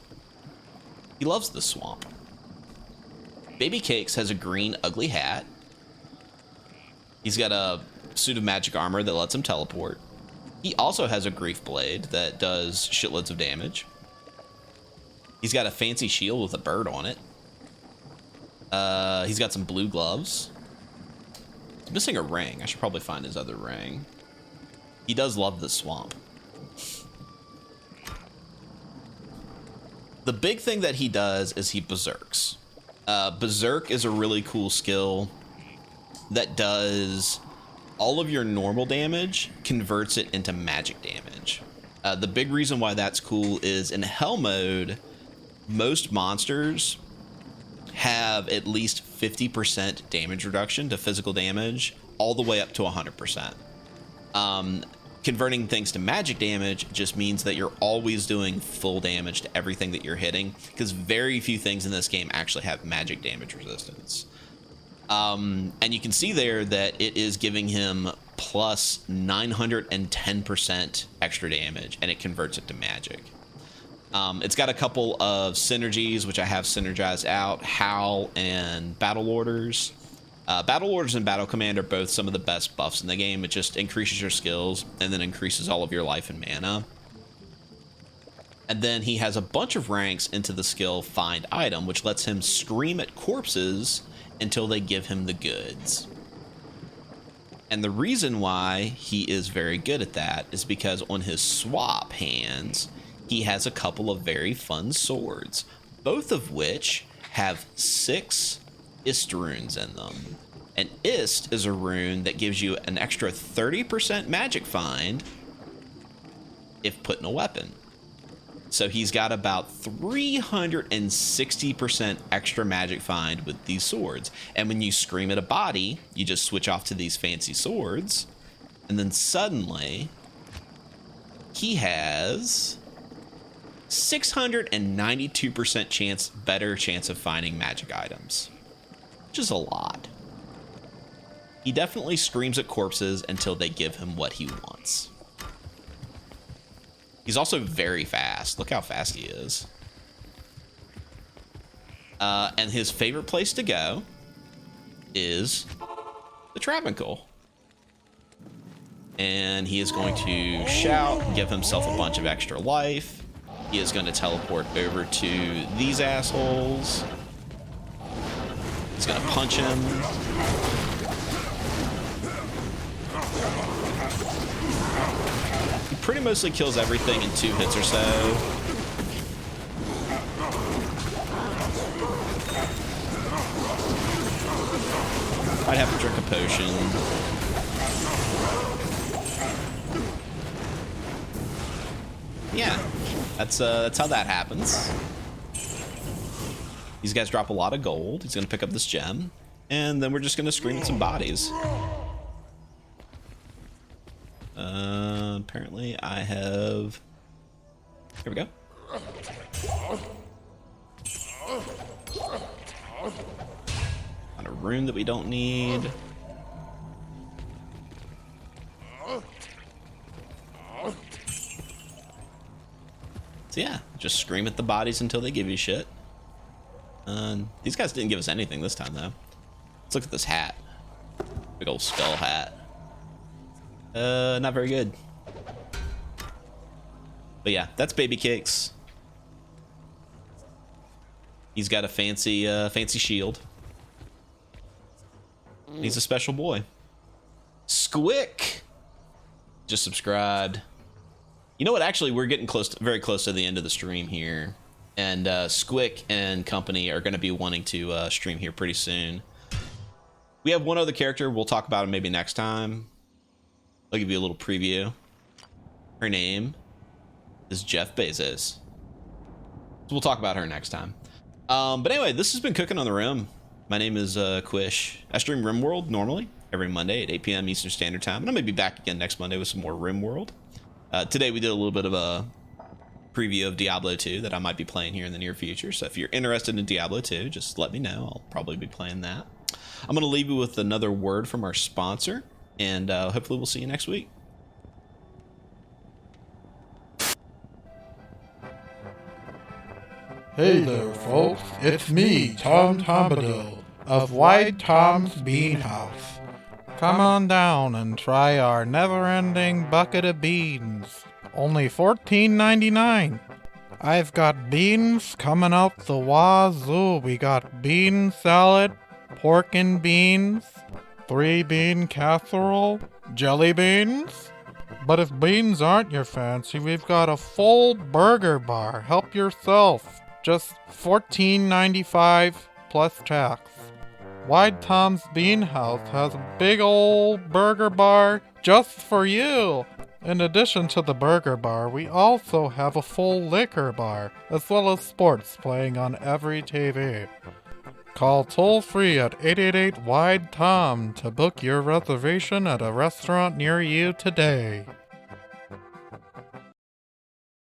He loves the swamp. Baby Cakes has a green ugly hat. He's got a suit of magic armor that lets him teleport. He also has a grief blade that does shitloads of damage. He's got a fancy shield with a bird on it. He's got some blue gloves. He's missing a ring. I should probably find his other ring. He does love the swamp. The big thing that he does is he berserks. Berserk is a really cool skill that does all of your normal damage, converts it into magic damage. The big reason why that's cool is in hell mode, most monsters have at least 50% damage reduction to physical damage, all the way up to 100%. Converting things to magic damage just means that you're always doing full damage to everything that you're hitting, because very few things in this game actually have magic damage resistance. And you can see there that it is giving him plus 910% extra damage, and it converts it to magic. It's got a couple of synergies, which I have synergized out, Howl and Battle Orders. Battle Orders and Battle Command are both some of the best buffs in the game. It just increases your skills and then increases all of your life and mana. And then he has a bunch of ranks into the skill Find Item, which lets him scream at corpses until they give him the goods. And the reason why he is very good at that is because on his swap hands, he has a couple of very fun swords, both of which have 6 Ist runes in them. And Ist is a rune that gives you an extra 30% magic find if put in a weapon. So he's got about 360% extra magic find with these swords. And when you scream at a body, you just switch off to these fancy swords. And then suddenly, he has 692% better chance of finding magic items, which is a lot. He definitely screams at corpses until they give him what he wants. He's also very fast. Look how fast he is. And his favorite place to go is the Travancore. And he is going to shout, give himself a bunch of extra life. He is going to teleport over to these assholes. He's going to punch him. He pretty mostly kills everything in 2 hits or so. I'd have to drink a potion. Yeah, that's how that happens. These guys drop a lot of gold. He's gonna pick up this gem, and then we're just gonna scream at some bodies. Apparently I have. Here we go. On a rune that we don't need. So yeah, just scream at the bodies until they give you shit. These guys didn't give us anything this time though. Let's look at this hat. Big old skull hat. Not very good. But yeah, that's Baby Cakes. He's got a fancy shield. He's a special boy. Squick just subscribed. You know what? Actually, we're getting very close to the end of the stream here, and Squick and company are going to be wanting to stream here pretty soon. We have one other character. We'll talk about him maybe next time. I'll give you a little preview. Her name is Jeff Bezos. So we'll talk about her next time. But anyway, this has been Cooking on the Rim. My name is Quish. I stream Rimworld normally every Monday at 8 p.m. Eastern Standard Time, and I'm going to be back again next Monday with some more Rimworld. Today we did a little bit of a preview of Diablo 2 that I might be playing here in the near future. So if you're interested in Diablo 2, just let me know. I'll probably be playing that. I'm going to leave you with another word from our sponsor, and hopefully we'll see you next week. Hey there, folks. It's me, Tom Tombadil, of Wide Tom's Bean House. Come on down and try our never-ending bucket of beans. Only $14.99. I've got beans coming out the wazoo. We got bean salad, pork and beans, 3-bean casserole, jelly beans. But if beans aren't your fancy, we've got a full burger bar. Help yourself. Just $14.95 plus tax. Wide Tom's Bean House has a big old burger bar just for you. In addition to the burger bar, we also have a full liquor bar, as well as sports playing on every TV. Call toll-free at 888-WIDE-TOM to book your reservation at a restaurant near you today.